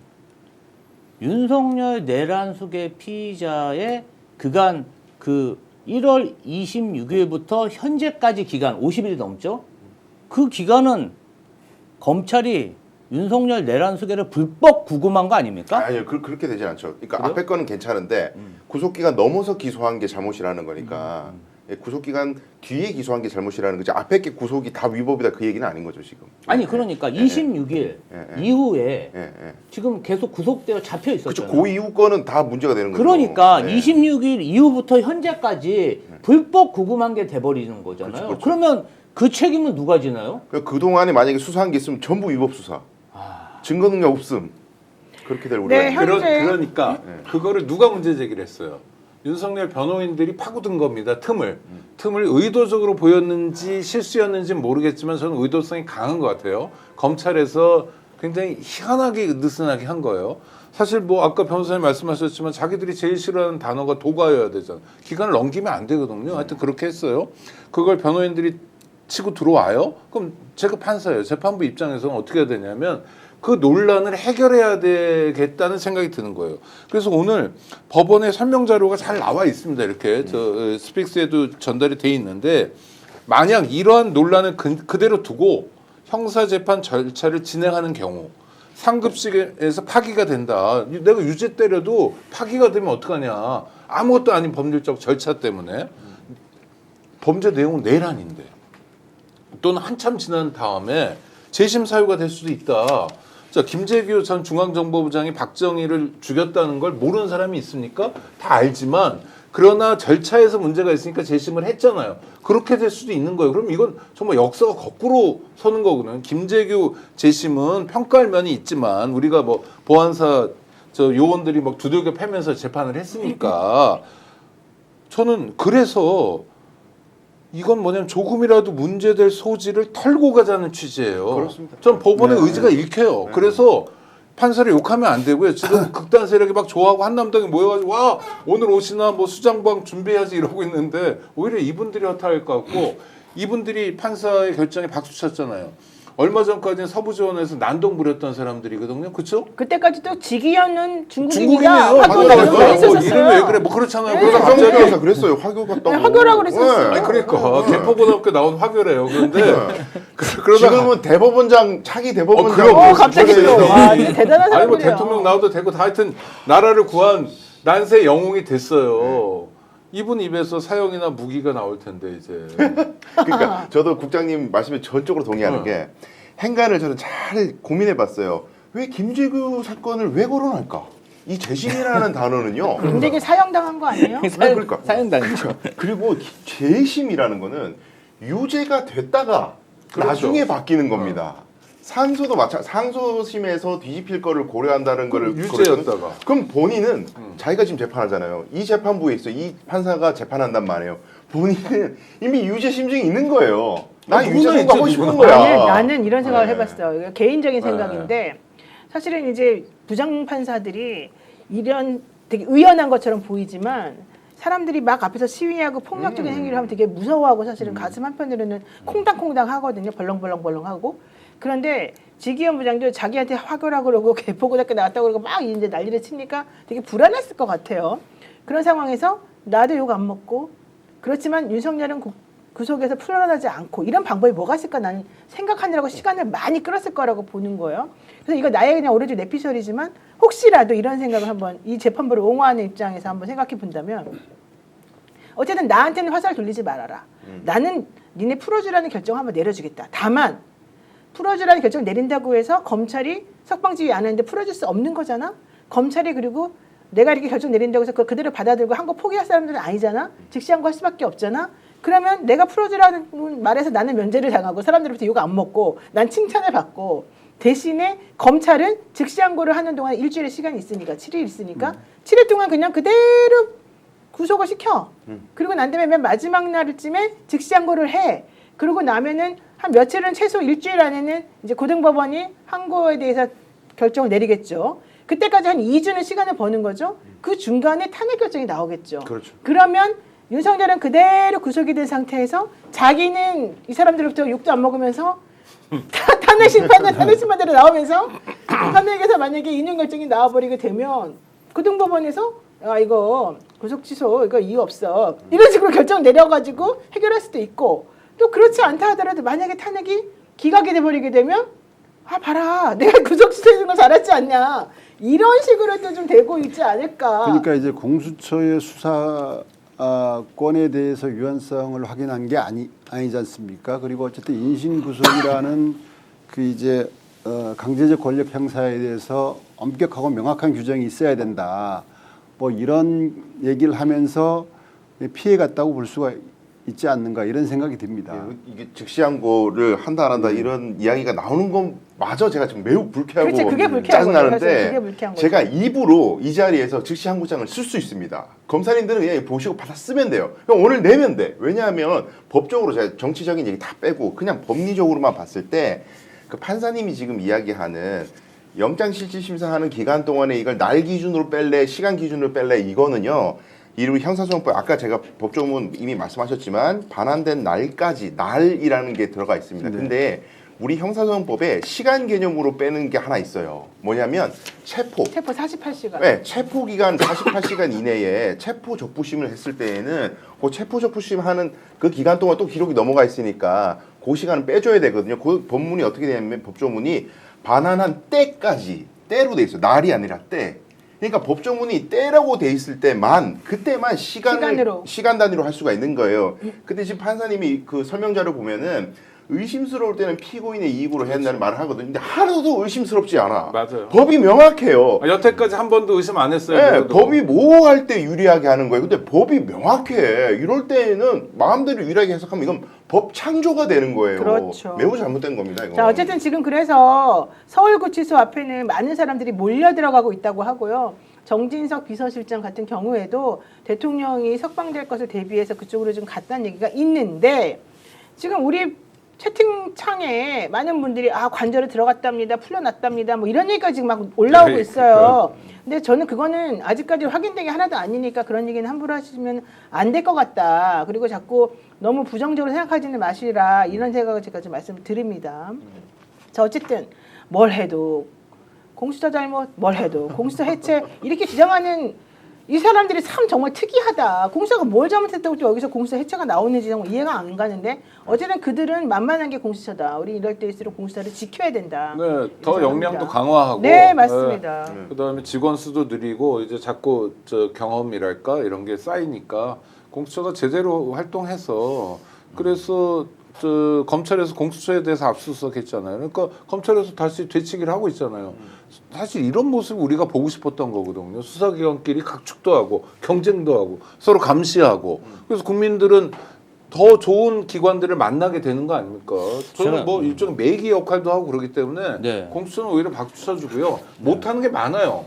윤석열 내란숙의 피의자의 그간 그 1월 26일부터 현재까지 기간 50일이 넘죠. 그 기간은 검찰이 윤석열 내란숙의를 불법 구금한 거 아닙니까? 아니요, 그렇게 되진 않죠. 그러니까 그래요? 앞에 거는 괜찮은데 구속기간 넘어서 기소한 게 잘못이라는 거니까 예, 구속기간 뒤에 기소한 게 잘못이라는 거지. 앞에 게 구속이 다 위법이다 그 얘기는 아닌 거죠 지금. 아니 그러니까 26일 예. 이후에 예, 예. 지금 계속 구속되어 잡혀 그렇죠. 있었잖아요. 그 이후 거는 다 문제가 되는 거죠. 그러니까 예. 26일 이후부터 현재까지 불법 구금한 게 돼버리는 거잖아요. 그렇죠, 그렇죠. 그러면 그 책임은 누가 지나요? 그 동안에 만약에 수사한 게 있으면 전부 위법 수사. 증거 능력 없음. 그렇게 될 우려가 네, 있는 거죠. 현재- 그러니까 그거를 누가 문제 제기를 했어요. 윤석열 변호인들이 파고든 겁니다. 틈을 의도적으로 보였는지 실수였는지 모르겠지만 저는 의도성이 강한 것 같아요. 검찰에서 굉장히 희한하게 느슨하게 한 거예요. 사실 뭐 아까 변호사님 말씀하셨지만 자기들이 제일 싫어하는 단어가 도가여야 되잖아. 기간을 넘기면 안 되거든요. 하여튼 그렇게 했어요. 그걸 변호인들이 치고 들어와요. 그럼 제가 판사예요. 재판부 입장에서는 어떻게 해야 되냐면 그 논란을 해결해야 되겠다는 생각이 드는 거예요. 그래서 오늘 법원의 설명 자료가 잘 나와 있습니다. 이렇게 저 스픽스에도 전달이 돼 있는데 만약 이러한 논란을 그대로 두고 형사 재판 절차를 진행하는 경우 상급식에서 파기가 된다. 내가 유죄 때려도 파기가 되면 어떡하냐. 아무것도 아닌 법률적 절차 때문에 범죄 내용은 내란인데 또는 한참 지난 다음에 재심 사유가 될 수도 있다. 자, 김재규 전 중앙정보부장이 박정희를 죽였다는 걸 모르는 사람이 있습니까? 다 알지만 그러나 절차에서 문제가 있으니까 재심을 했잖아요. 그렇게 될 수도 있는 거예요. 그럼 이건 정말 역사가 거꾸로 서는 거거든요. 김재규 재심은 평가할 면이 있지만 우리가 뭐 보안사 저 요원들이 막 두들겨 패면서 재판을 했으니까 저는 그래서 이건 뭐냐면 조금이라도 문제될 소지를 털고 가자는 취지예요. 그렇습니다. 전 법원의 네. 의지가 읽혀요. 그래서 판사를 욕하면 안 되고요. 지금 극단 세력이 막 좋아하고 한남당이 모여가지고 와 오늘 옷이나 뭐 수장방 준비해야지 이러고 있는데 오히려 이분들이 허탈할 것 같고 이분들이 판사의 결정에 박수 쳤잖아요. 얼마 전까지는 서부지원에서 난동 부렸던 사람들이거든요. 그렇죠? 그때까지 또 직위원은 중국인이에요. 중국인이다. 맞아요. 화교가 맞아요. 이름이 왜 있었어요. 그래? 뭐 그렇잖아요. 네. 그래서 박정희 갑자기 변호사 그랬어요. 화교 같다고. 네, 화교라고 그랬었어요. 아니 그러니까 개포고등학교 나온 화교래요. 그런데 그러다 지금은 대법원장 차기 대법원장. 그럼. 갑자기 또 와, 진짜 대단한 아니 뭐 사람들이에요. 대통령 나와도 되고 다 하여튼 나라를 구한 난세 영웅이 됐어요. 이분 입에서 사형이나 무기가 나올 텐데 이제. 그러니까 저도 국장님 말씀에 전적으로 동의하는 게 행간을 저는 잘 고민해봤어요. 왜 김재규 사건을 왜 거론할까? 이 재심이라는 단어는요. 김대기 사형당한 거 아니에요? 그러니까. 사형당했죠. 그리고 재심이라는 거는 유죄가 됐다가 그렇죠. 나중에 바뀌는 겁니다. 상소도 상소심에서 뒤집힐 거를 고려한다는 거를 유죄였다가. 그럼 본인은 자기가 지금 재판하잖아요. 이 재판부에 있어. 이 판사가 재판한단 말이에요. 본인은 이미 유죄 심증이 있는 거예요. 나 유죄 누구나 선고하고 있지, 싶은 누구나. 거야. 나는 이런 생각을 네. 해봤어요. 이거 개인적인 생각인데 사실은 이제 부장 판사들이 이런 되게 의연한 것처럼 보이지만 사람들이 막 앞에서 시위하고 폭력적인 행위를 하면 되게 무서워하고 사실은 가슴 한편으로는 콩당콩당 하거든요. 벌렁벌렁벌렁하고. 그런데 지기현 부장도 자기한테 화교라 그러고 개포고등학교 나왔다고 그러고 막 이제 난리를 치니까 되게 불안했을 것 같아요. 그런 상황에서 나도 욕 안 먹고 그렇지만 윤석열은 구속에서 풀려나지 않고 이런 방법이 뭐가 있을까 나는 생각하느라고 시간을 많이 끌었을 거라고 보는 거예요. 그래서 이거 나의 그냥 오로지 내피셜이지만 혹시라도 이런 생각을 한번 이 재판부를 옹호하는 입장에서 한번 생각해 본다면 어쨌든 나한테는 화살 돌리지 말아라. 나는 니네 풀어주라는 결정을 한번 내려주겠다. 다만 풀어주라는 결정을 내린다고 해서 검찰이 석방지휘 안 하는데 풀어줄 수 없는 거잖아. 검찰이 그리고 내가 이렇게 결정 내린다고 해서 그걸 그대로 받아들고 한 거 포기할 사람들은 아니잖아. 즉시 한 거 할 수밖에 없잖아. 그러면 내가 풀어주라는 말에서 나는 면제를 당하고 사람들부터 욕 안 먹고 난 칭찬을 받고 대신에 검찰은 즉시 항고를 하는 동안 일주일의 시간이 있으니까 7일 있으니까 7일 동안 그냥 그대로 구속을 시켜. 그리고 난 다음에 맨 마지막 날쯤에 즉시 항고를 해. 그러고 나면은 한 며칠은 최소 일주일 안에는 이제 고등법원이 항고에 대해서 결정을 내리겠죠. 그때까지 한 2주는 시간을 버는 거죠. 그 중간에 탄핵 결정이 나오겠죠. 그렇죠. 그러면 윤석열은 그대로 구속이 된 상태에서 자기는 이 사람들로부터 욕도 안 먹으면서 탄핵 심판대로 나오면서 탄핵에서 만약에 인용 결정이 나와버리게 되면 고등법원에서 아 이거 구속 취소 이거 이유 없어 이런 식으로 결정 내려가지고 해결할 수도 있고 또 그렇지 않다 하더라도 만약에 탄핵이 기각이 돼버리게 되면 아 봐라 내가 구속 취소해준 거 잘했지 않냐 이런 식으로 또 좀 되고 있지 않을까. 그러니까 이제 공수처의 수사권에 대해서 유연성을 확인한 게 아니지 않습니까? 그리고 어쨌든 인신구속이라는 그 이제 강제적 권력 행사에 대해서 엄격하고 명확한 규정이 있어야 된다. 뭐 이런 얘기를 하면서 피해갔다고 볼 수가 있지 않는가 이런 생각이 듭니다. 이게 즉시항고를 한다 안 한다 이런 이야기가 나오는 건 마저 제가 지금 매우 불쾌하고 그렇지, 그게 불쾌한 거죠. 짜증나는데 그게 불쾌한 거죠. 제가 입으로 이 자리에서 즉시항고장을 쓸 수 있습니다. 검사님들은 그냥 보시고 받아 쓰면 돼요. 그럼 오늘 내면 돼. 왜냐하면 법적으로 제가 정치적인 얘기 다 빼고 그냥 법리적으로만 봤을 때 그 판사님이 지금 이야기하는 영장실질심사하는 기간 동안에 이걸 날 기준으로 뺄래 시간 기준으로 뺄래 이거는요. 이름 형사소송법 아까 제가 법조문 이미 말씀하셨지만 반환된 날까지 날이라는 게 들어가 있습니다. 네. 근데 우리 형사소송법에 시간 개념으로 빼는 게 하나 있어요. 뭐냐면 체포 48시간. 네, 체포 기간 48시간 이내에 체포 적부심을 했을 때에는 그 체포 적부심 하는 그 기간 동안 또 기록이 넘어가 있으니까 그 시간은 빼줘야 되거든요. 그 법문이 어떻게 되냐면 법조문이 반환한 때까지 때로 돼 있어요. 날이 아니라 때. 그러니까 법조문이 때라고 돼 있을 때만 그때만 시간 단위로 할 수가 있는 거예요. 근데 지금 판사님이 그 설명자를 보면은 의심스러울 때는 피고인의 이익으로 해야 한다는 말을 하거든요. 근데 하나도 의심스럽지 않아. 맞아요. 법이 명확해요. 여태까지 한 번도 의심 안 했어요. 네, 그래도. 법이 모호할 때 유리하게 하는 거예요. 근데 법이 명확해. 이럴 때는 마음대로 유리하게 해석하면 이건 법 창조가 되는 거예요. 그렇죠. 매우 잘못된 겁니다. 이거. 자 어쨌든 지금 그래서 서울구치소 앞에는 많은 사람들이 몰려 들어가고 있다고 하고요. 정진석 비서실장 같은 경우에도 대통령이 석방될 것을 대비해서 그쪽으로 좀 갔다는 얘기가 있는데 지금 우리 채팅창에 많은 분들이 아 관저로 들어갔답니다, 풀려났답니다, 뭐 이런 얘기가 지금 막 올라오고 있어요. 근데 저는 그거는 아직까지 확인된 게 하나도 아니니까 그런 얘기는 함부로 하시면 안 될 것 같다. 그리고 자꾸 너무 부정적으로 생각하지는 마시라 이런 생각을 제가 좀 말씀드립니다. 자 어쨌든 뭘 해도 공수처 잘못, 뭘 해도 공수처 해체 이렇게 주장하는 이 사람들이 참 정말 특이하다. 공수처가 뭘 잘못했다고 또 여기서 공수처 해체가 나오는지 정말 이해가 안 가는데 어쨌든 그들은 만만한 게 공수처다. 우리 이럴 때일수록 공수처를 지켜야 된다. 네, 더 생각합니다. 역량도 강화하고. 네, 맞습니다. 네. 그다음에 직원 수도 늘리고 이제 자꾸 저 경험이랄까 이런 게 쌓이니까 공수처가 제대로 활동해서 그래서 저 검찰에서 공수처에 대해서 압수수색했잖아요. 그러니까 검찰에서 다시 되치기를 하고 있잖아요. 사실 이런 모습을 우리가 보고 싶었던 거거든요. 수사기관끼리 각축도 하고 경쟁도 하고 서로 감시하고 그래서 국민들은 더 좋은 기관들을 만나게 되는 거 아닙니까? 저는 뭐 일종의 매기 역할도 하고 그러기 때문에 네. 공수처는 오히려 박수 쳐주고요. 못하는 게 많아요.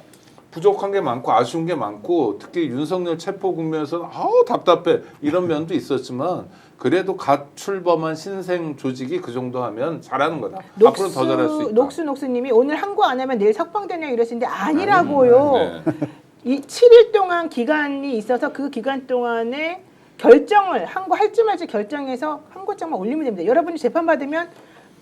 부족한 게 많고 아쉬운 게 많고 특히 윤석열 체포 국면에서는 아우 답답해 이런 면도 있었지만 그래도 갓 출범한 신생 조직이 그 정도 하면 잘하는 거다. 앞으로 더 잘할 수 있다. 녹수님이 오늘 항고 안 하면 내일 석방되냐 이러시는데 아니라고요. 네. 이 7일 동안 기간이 있어서 그 기간 동안에 결정을 항고할지 말지 결정해서 항고장만 올리면 됩니다. 여러분이 재판받으면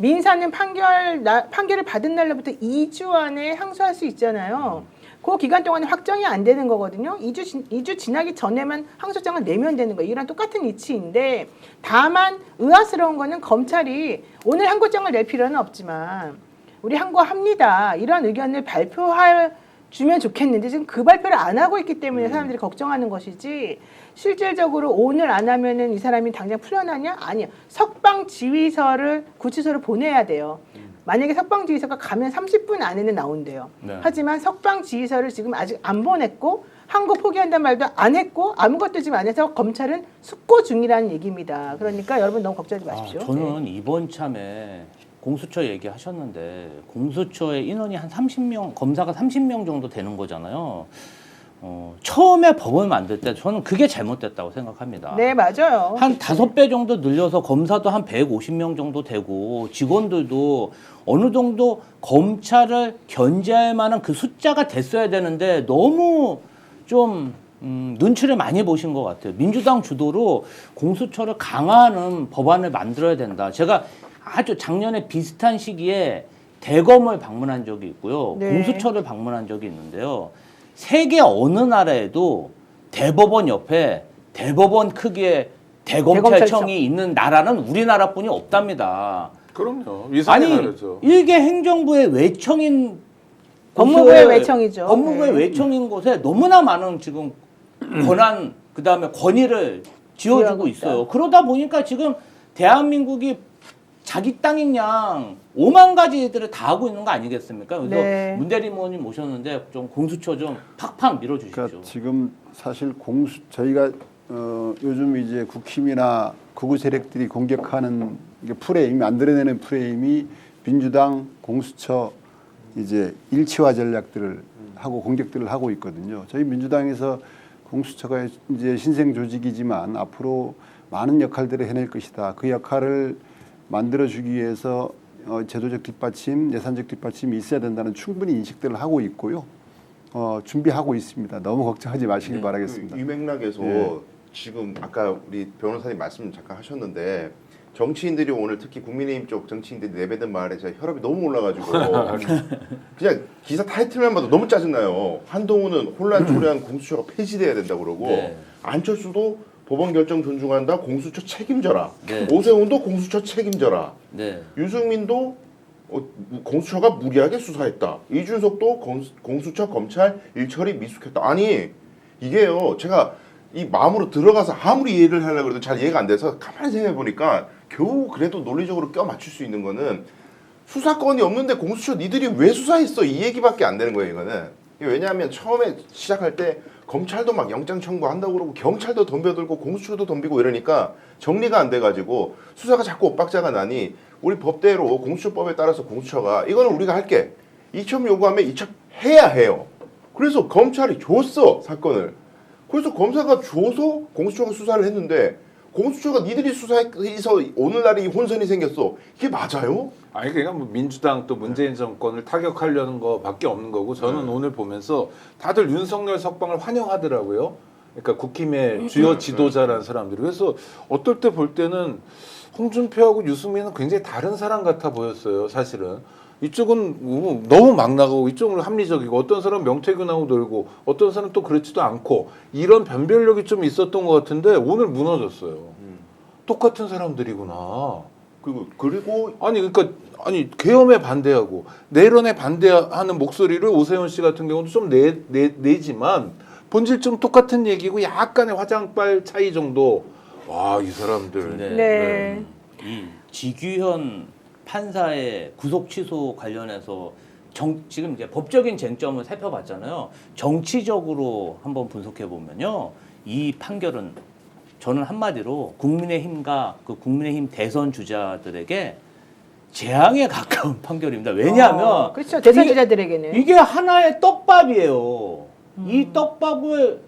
민사는 판결을 받은 날로부터 2주 안에 항소할 수 있잖아요. 그 기간 동안에 확정이 안 되는 거거든요. 2주 지나기 전에만 항소장을 내면 되는 거예요. 이랑 똑같은 이치인데 다만 의아스러운 거는 검찰이 오늘 항고장을 낼 필요는 없지만 우리 항고합니다. 이런 의견을 주면 좋겠는데 지금 그 발표를 안 하고 있기 때문에 사람들이 걱정하는 것이지 실질적으로 오늘 안 하면은 이 사람이 당장 풀려나냐? 아니요. 석방 지휘서를 구치소로 보내야 돼요. 만약에 석방 지휘서가 가면 30분 안에는 나온대요. 네. 하지만 석방 지휘서를 지금 아직 안 보냈고 항고 포기한다는 말도 안 했고 아무것도 지금 안 해서 검찰은 숙고 중이라는 얘기입니다. 그러니까 여러분 너무 걱정하지 마십시오. 저는 이번 참에 공수처 얘기하셨는데 공수처의 인원이 한 30명, 검사가 30명 정도 되는 거잖아요. 처음에 법을 만들 때 저는 그게 잘못됐다고 생각합니다. 네, 맞아요. 한 5배 정도 늘려서 검사도 한 150명 정도 되고 직원들도 어느 정도 검찰을 견제할 만한 그 숫자가 됐어야 되는데 너무 좀 눈치를 많이 보신 것 같아요. 민주당 주도로 공수처를 강화하는 법안을 만들어야 된다. 제가 아주 작년에 비슷한 시기에 대검을 방문한 적이 있고요. 네. 공수처를 방문한 적이 있는데요. 세계 어느 나라에도 대법원 옆에 대법원 크기의 대검찰청이 있는 나라는 우리나라뿐이 없답니다. 그럼요. 위상이 아니 다르죠. 일개 행정부의 외청인 법무부의 곳에- 외청이죠. 법무부의 네. 외청인 곳에 너무나 많은 지금 권한 그다음에 권위를 지어주고 지어주고 있어요. 그러다 보니까 지금 대한민국이 자기 땅인 양 5만 가지들을 다 하고 있는 거 아니겠습니까? 그래서 네. 문 대리 의원님 모셨는데 좀 공수처 좀 팍팍 밀어주십시오. 그러니까 지금 사실 저희가 요즘 이제 국힘이나 극우 세력들이 공격하는 이게 프레임 만들어내는 프레임이 민주당 공수처 이제 일치화 전략들을 하고 공격들을 하고 있거든요. 저희 민주당에서 공수처가 이제 신생 조직이지만 앞으로 많은 역할들을 해낼 것이다. 그 역할을 만들어주기 위해서 제도적 뒷받침, 예산적 뒷받침이 있어야 된다는 충분히 인식들을 하고 있고요. 준비하고 있습니다. 너무 걱정하지 마시길 바라겠습니다. 이 맥락에서 네. 지금 아까 우리 변호사님 말씀 잠깐 하셨는데 정치인들이 오늘 특히 국민의힘 쪽 정치인들이 내뱉은 말에 제가 혈압이 너무 올라가지고 그냥 기사 타이틀만 봐도 너무 짜증나요. 한동훈은 혼란 초래한 공수처가 폐지돼야 된다고 그러고 네. 안철수도 법원 결정 존중한다 공수처 책임져라. 네. 오세훈도 공수처 책임져라. 네. 유승민도 공수처가 무리하게 수사했다. 이준석도 공수처 검찰 일처리 미숙했다. 아니 이게요. 제가 이 마음으로 들어가서 아무리 이해를 하려고 해도 잘 이해가 안 돼서 가만히 생각해 보니까 겨우 그래도 논리적으로 껴 맞출 수 있는 거는 수사권이 없는데 공수처 니들이 왜 수사했어 이 얘기밖에 안 되는 거예요. 이거는 왜냐하면 처음에 시작할 때 검찰도 막 영장 청구한다고 그러고 경찰도 덤벼들고 공수처도 덤비고 이러니까 정리가 안 돼가지고 수사가 자꾸 엇박자가 나니 우리 법대로 공수처법에 따라서 공수처가 이거는 우리가 할게 이첩 요구하면 이첩 해야 해요. 그래서 검찰이 줬어 사건을. 그래서 검사가 줘서 공수처가 수사를 했는데 공수처가 니들이 수사해서 오늘날 이 혼선이 생겼어. 이게 맞아요? 아니 그러니까 뭐 민주당 또 문재인 정권을 타격하려는 거밖에 없는 거고 저는 오늘 보면서 다들 윤석열 석방을 환영하더라고요. 그러니까 국힘의 주요 지도자라는 사람들이. 그래서 어떨 때 볼 때는 홍준표하고 유승민은 굉장히 다른 사람 같아 보였어요. 사실은. 이쪽은 너무 막 나가고 이쪽은 합리적이고 어떤 사람은 명태균하고 놀고 어떤 사람은 또 그렇지도 않고 이런 변별력이 좀 있었던 것 같은데 오늘 무너졌어요. 똑같은 사람들이구나. 그리고 그러니까 계엄에 반대하고 내란에 반대하는 목소리를 오세훈 씨 같은 경우도 좀 내지만 본질적으로 똑같은 얘기고 약간의 화장빨 차이 정도. 와, 이 사람들. 네. 이 지규현 판사의 구속 취소 관련해서 지금 이제 법적인 쟁점을 살펴봤잖아요. 정치적으로 한번 분석해 보면요, 이 판결은 저는 한마디로 국민의힘과 그 국민의힘 대선 주자들에게 재앙에 가까운 판결입니다. 왜냐하면 그렇죠. 대선 주자들에게는 이게 하나의 떡밥이에요. 이 떡밥을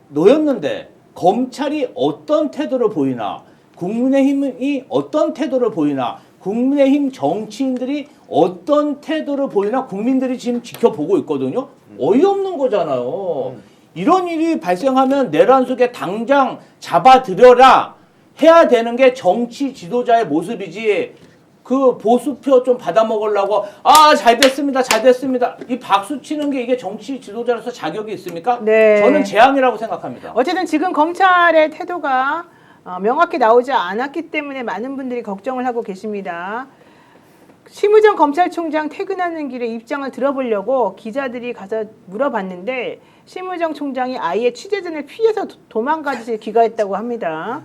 놓였는데 검찰이 어떤 태도를 보이나, 국민의힘이 어떤 태도를 보이나, 국민의힘 정치인들이 어떤 태도를 보이나 국민들이 지금 지켜보고 있거든요. 어이없는 거잖아요. 이런 일이 발생하면 내란 속에 당장 잡아들여라 해야 되는 게 정치 지도자의 모습이지 그 보수표 좀 받아 먹으려고 잘 됐습니다, 잘 됐습니다. 이 박수 치는 게 이게 정치 지도자로서 자격이 있습니까? 네. 저는 재앙이라고 생각합니다. 어쨌든 지금 검찰의 태도가 명확히 나오지 않았기 때문에 많은 분들이 걱정을 하고 계십니다. 심우정 검찰총장 퇴근하는 길에 입장을 들어보려고 기자들이 가서 물어봤는데 심우정 총장이 아예 취재진을 피해서 도망가듯이 귀가했다고 합니다.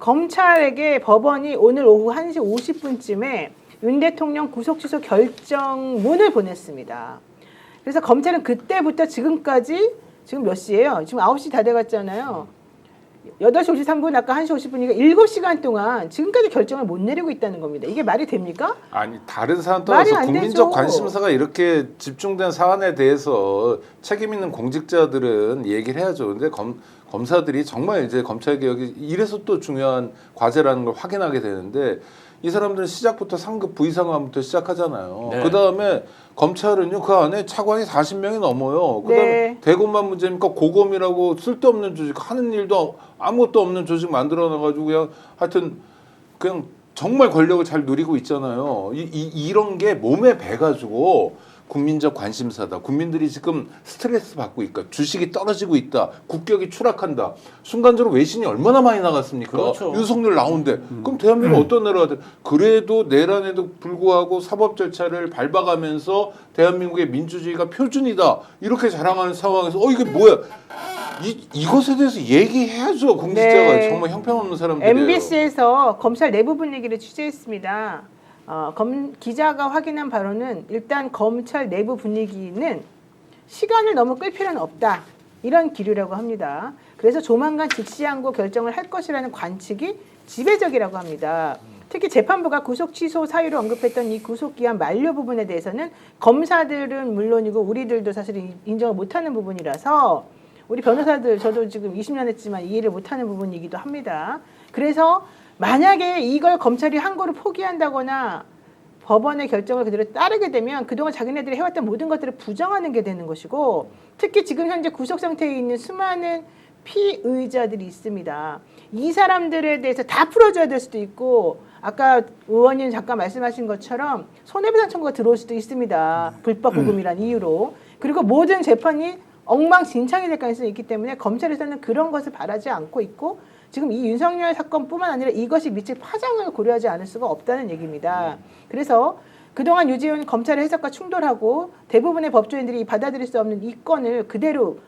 검찰에게 법원이 오늘 오후 1시 50분쯤에 윤 대통령 구속 취소 결정문을 보냈습니다. 그래서 검찰은 그때부터 지금까지 지금 몇 시예요? 지금 9시 다 돼갔잖아요. 8시 53분 아까 1시 50분이니까 7시간 동안 지금까지 결정을 못 내리고 있다는 겁니다. 이게 말이 됩니까? 아니 다른 사안 말이 떠나서 안 국민적 되죠. 관심사가 이렇게 집중된 사안에 대해서 책임 있는 공직자들은 얘기를 해야죠. 근데 검사들이 정말 이제 검찰 개혁이 이래서 또 중요한 과제라는 걸 확인하게 되는데 이 사람들은 시작부터 상급 부의상관부터 시작하잖아요. 네. 그 다음에 검찰은요 그 안에 차관이 40명이 넘어요. 그 다음에 네. 대검만 문제니까 고검이라고 쓸데없는 조직 하는 일도 아무것도 없는 조직 만들어놔가지고 그냥 하여튼 그냥 정말 권력을 잘 누리고 있잖아요. 이런 게 몸에 배가지고 국민적 관심사다. 국민들이 지금 스트레스 받고 있다. 주식이 떨어지고 있다. 국격이 추락한다. 순간적으로 외신이 얼마나 많이 나갔습니까? 그렇죠. 윤석열 나온대. 그럼 대한민국 어떤 나라가 돼? 그래도 내란에도 불구하고 사법 절차를 밟아가면서 대한민국의 민주주의가 표준이다. 이렇게 자랑하는 상황에서 이게 뭐야? 이것에 대해서 얘기해야죠. 공직자가 네. 정말 형편없는 사람들이에요. MBC에서 검찰 내부 분위기를 취재했습니다. 기자가 확인한 바로는 일단 검찰 내부 분위기는 시간을 너무 끌 필요는 없다. 이런 기류라고 합니다. 그래서 조만간 즉시항고 결정을 할 것이라는 관측이 지배적이라고 합니다. 특히 재판부가 구속 취소 사유로 언급했던 이 구속기한 만료 부분에 대해서는 검사들은 물론이고 우리들도 사실 인정을 못하는 부분이라서 우리 변호사들 저도 지금 20년 했지만 이해를 못하는 부분이기도 합니다. 그래서 만약에 이걸 검찰이 항고를 포기한다거나 법원의 결정을 그대로 따르게 되면 그동안 자기네들이 해왔던 모든 것들을 부정하는 게 되는 것이고 특히 지금 현재 구속 상태에 있는 수많은 피의자들이 있습니다. 이 사람들에 대해서 다 풀어줘야 될 수도 있고 아까 의원님 잠깐 말씀하신 것처럼 손해배상 청구가 들어올 수도 있습니다. 불법 구금이란 이유로. 그리고 모든 재판이 엉망진창이 될 가능성이 있기 때문에 검찰에서는 그런 것을 바라지 않고 있고 지금 이 윤석열 사건뿐만 아니라 이것이 미칠 파장을 고려하지 않을 수가 없다는 얘기입니다. 그래서 그동안 유지훈 검찰의 해석과 충돌하고 대부분의 법조인들이 받아들일 수 없는 이 건을 그대로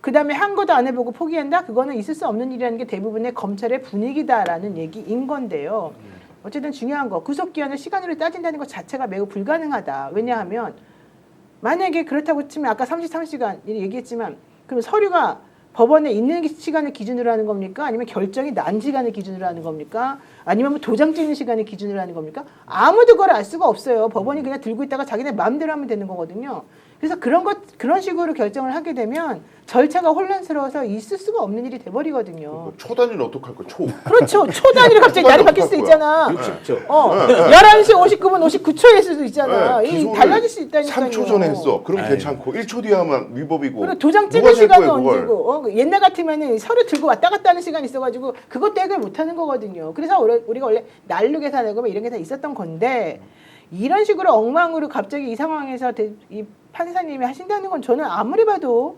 그 다음에 항고도 안 해보고 포기한다? 그거는 있을 수 없는 일이라는 게 대부분의 검찰의 분위기다라는 얘기인 건데요. 어쨌든 중요한 거 구속기한을 시간으로 따진다는 것 자체가 매우 불가능하다. 왜냐하면 만약에 그렇다고 치면 아까 33시간 얘기했지만 그럼 서류가 법원에 있는 시간을 기준으로 하는 겁니까? 아니면 결정이 난 시간을 기준으로 하는 겁니까? 아니면 뭐 도장 찍는 시간을 기준으로 하는 겁니까? 아무도 그걸 알 수가 없어요. 법원이 그냥 들고 있다가 자기네 마음대로 하면 되는 거거든요. 그래서 그런 식으로 결정을 하게 되면 절차가 혼란스러워서 있을 수가 없는 일이 돼버리거든요. 초단위는 어떡할 거야? 초. 그렇죠. 초단위로 갑자기 날이 바뀔 수도 있잖아. 60초. 11시 59분 59초일 수도 있잖아. 이 달라질 수 있다니까요. 3초 전에 했어. 그럼 괜찮고 1초 뒤에 하면 위법이고. 그리고 도장 누가 찍을 셀 시간은 거예요, 그걸? 언제고 옛날 같으면은 서류 들고 왔다 갔다 하는 시간이 있어가지고 그것도 해결 못하는 거거든요. 그래서 우리가 원래 날로 계산하고 뭐 이런 게 다 있었던 건데 이런 식으로 엉망으로 갑자기 이 상황에서 이 판사님이 하신다는 건 저는 아무리 봐도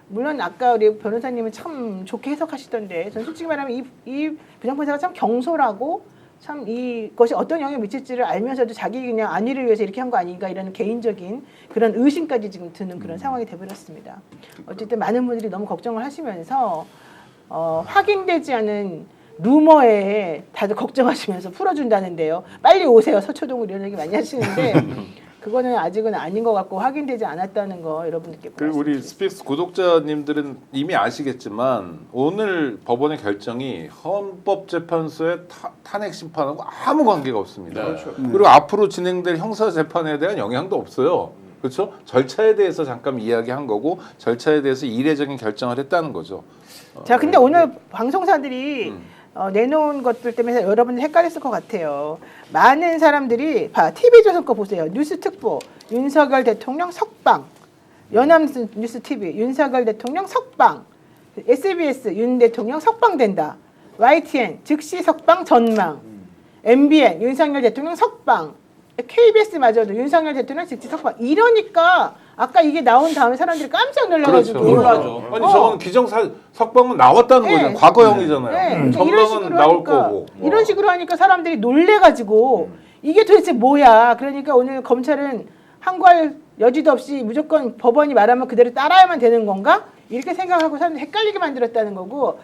물론 아까 우리 변호사님은 참 좋게 해석하시던데 저는 솔직히 말하면 이 부장판사가 참 경솔하고 참 이것이 어떤 영향을 미칠지를 알면서도 자기 그냥 안위를 위해서 이렇게 한 거 아닌가 이런 개인적인 그런 의심까지 지금 드는 그런 상황이 돼버렸습니다. 어쨌든 많은 분들이 너무 걱정을 하시면서 확인되지 않은 루머에 다들 걱정하시면서 풀어준다는데요. 빨리 오세요. 서초동으로 이런 얘기 많이 하시는데 그거는 아직은 아닌 것 같고 확인되지 않았다는 거 여러분들께 그리고 우리 말씀드리겠습니다. 스픽스 구독자님들은 이미 아시겠지만 오늘 법원의 결정이 헌법재판소의 탄핵 심판하고 아무 관계가 없습니다. 그리고 앞으로 진행될 형사 재판에 대한 영향도 없어요. 그렇죠? 절차에 대해서 잠깐 이야기한 거고 절차에 대해서 이례적인 결정을 했다는 거죠. 자, 근데 오늘 방송사들이 내놓은 것들 때문에 여러분들 헷갈렸을 것 같아요. 많은 사람들이 TV조선 거 보세요. 뉴스특보 윤석열 대통령 석방, 연합뉴스 TV 윤석열 대통령 석방, SBS 윤 대통령 석방된다, YTN 즉시 석방 전망, MBN 윤석열 대통령 석방, KBS마저도 윤석열 대통령 직지 석방 이러니까 아까 이게 나온 다음에 사람들이 깜짝 놀라가지고 그렇죠. 놀라죠. 아니 저건 석방은 나왔다는 네. 거잖아요. 과거형이잖아요. 네. 이런 전망은 식으로 나올 하니까, 거고. 이런 식으로 하니까 사람들이 놀래가지고 이게 도대체 뭐야? 그러니까 오늘 검찰은 항거할 여지도 없이 무조건 법원이 말하면 그대로 따라야만 되는 건가? 이렇게 생각하고 사람들이 헷갈리게 만들었다는 거고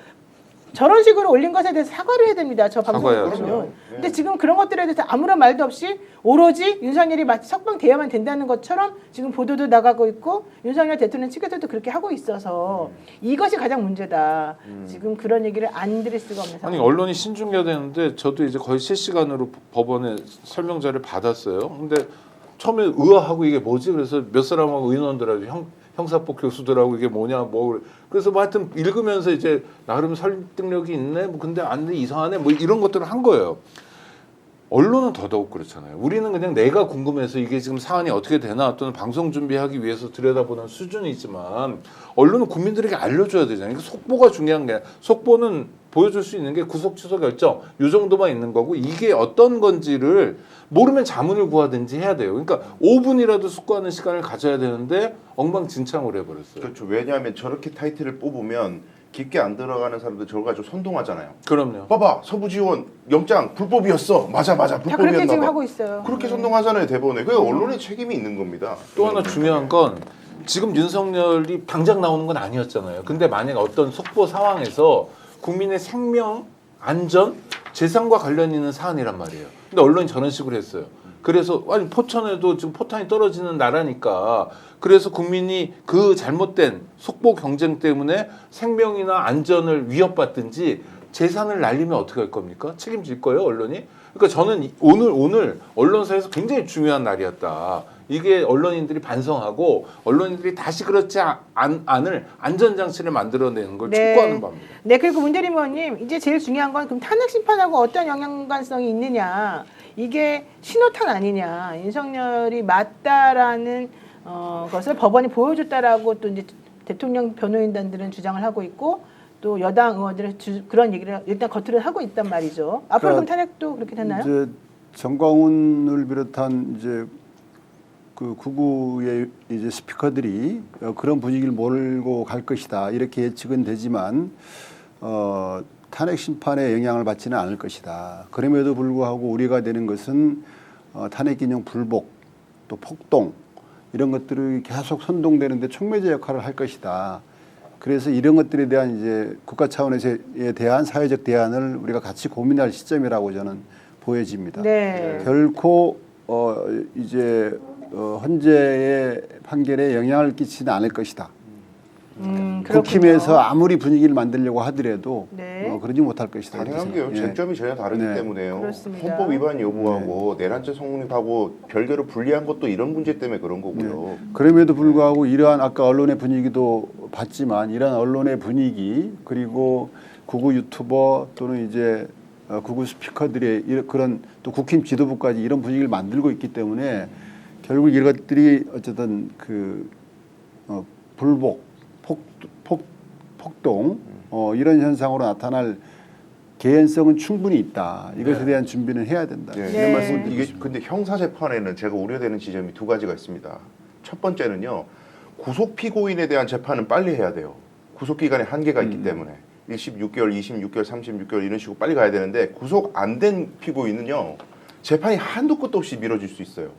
저런 식으로 올린 것에 대해서 사과를 해야 됩니다. 저 사과해야죠. 방송국은. 근데 지금 그런 것들에 대해서 아무런 말도 없이 오로지 윤석열이 마치 석방돼야만 된다는 것처럼 지금 보도도 나가고 있고 윤석열 대통령 측에서도 그렇게 하고 있어서 이것이 가장 문제다. 지금 그런 얘기를 안 드릴 수가 없는 상황. 아니 언론이 신중해야 되는데 저도 이제 거의 실시간으로 법원에 설명자를 받았어요. 근데 처음에 의아하고 이게 뭐지? 그래서 몇 사람하고 의원들하고 형사법 교수들하고 이게 뭐냐 뭐 그래서 뭐 하여튼 읽으면서 이제 나름 설득력이 있네. 뭐 근데 안 돼 이상하네. 뭐 이런 것들을 한 거예요. 언론은 더더욱 그렇잖아요. 우리는 그냥 내가 궁금해서 이게 지금 사안이 어떻게 되나 또는 방송 준비하기 위해서 들여다보는 수준이지만 언론은 국민들에게 알려줘야 되잖아요. 그러니까 속보가 중요한 게 아니라 속보는 보여줄 수 있는 게 구속 취소 결정 이 정도만 있는 거고 이게 어떤 건지를 모르면 자문을 구하든지 해야 돼요. 그러니까 5분이라도 숙고하는 시간을 가져야 되는데 엉망진창으로 해버렸어요. 그렇죠. 왜냐하면 저렇게 타이틀을 뽑으면 깊게 안 들어가는 사람들 저걸 가지고 선동하잖아요. 그럼요. 봐봐 서부지원 영장 불법이었어. 맞아 다 그렇게 불법이었나 지금 봐. 하고 있어요. 그렇게 선동하잖아요 대법원에. 그게 언론의 책임이 있는 겁니다. 또 하나 중요한 건 지금 윤석열이 당장 나오는 건 아니었잖아요. 근데 만약 어떤 속보 상황에서 국민의 생명, 안전, 재산과 관련 있는 사안이란 말이에요. 근데 언론이 저런 식으로 했어요. 그래서 아니 포천에도 지금 포탄이 떨어지는 나라니까 그래서 국민이 그 잘못된 속보 경쟁 때문에 생명이나 안전을 위협받든지 재산을 날리면 어떻게 할 겁니까? 책임질 거예요 언론이? 그러니까 저는 오늘 언론사에서 굉장히 중요한 날이었다. 이게 언론인들이 반성하고 언론인들이 다시 그렇지 않을 안전장치를 만들어내는 걸 촉구하는 바입니다. 네, 그리고 문재림 의원님 이제 제일 중요한 건 그럼 탄핵 심판하고 어떤 연관성이 있느냐 이게 신호탄 아니냐 윤석열이 맞다라는 것을 법원이 보여줬다라고 또 이제 대통령 변호인단들은 주장을 하고 있고 또 여당 의원들은 그런 얘기를 일단 겉으로 하고 있단 말이죠. 앞으로 그럼 탄핵도 그렇게 됐나요? 이제 정광훈을 비롯한 이제 그 구구의 이제 스피커들이 그런 분위기를 몰고 갈 것이다 이렇게 예측은 되지만 탄핵 심판에 영향을 받지는 않을 것이다. 그럼에도 불구하고 우려가 되는 것은 탄핵 인용 불복 또 폭동 이런 것들이 계속 선동되는데 촉매제 역할을 할 것이다. 그래서 이런 것들에 대한 이제 국가 차원에서에 대한 사회적 대안을 우리가 같이 고민할 시점이라고 저는 보여집니다. 네. 결코 이제 헌재의 판결에 영향을 끼치지는 않을 것이다. 국힘에서 아무리 분위기를 만들려고 하더라도 네. 그러지 못할 것이다. 가능한 게요. 예. 쟁점이 전혀 다르기 네. 때문에요. 그렇습니다. 헌법 위반 여부하고 내란죄 성립하고 별개로 분리한 것도 이런 문제 때문에 그런 거고요. 그럼에도 불구하고 이러한 아까 언론의 분위기도 봤지만 이러한 언론의 분위기 그리고 구구 유튜버 또는 이제 구구 스피커들의 그런 또 국힘 지도부까지 이런 분위기를 만들고 있기 때문에 결국 이것들이 어쨌든 그 불복, 폭동 이런 현상으로 나타날 개연성은 충분히 있다. 이것에 대한 준비는 해야 된다. 네. 이런 말씀을 드리고 이게 싶습니다. 근데 형사 재판에는 제가 우려되는 지점이 두 가지가 있습니다. 첫 번째는요. 구속 피고인에 대한 재판은 빨리 해야 돼요. 구속 기간에 한계가 있기 때문에 16개월, 26개월, 36개월 이런 식으로 빨리 가야 되는데 구속 안 된 피고인은요. 재판이 한도 끝도 없이 미뤄질 수 있어요.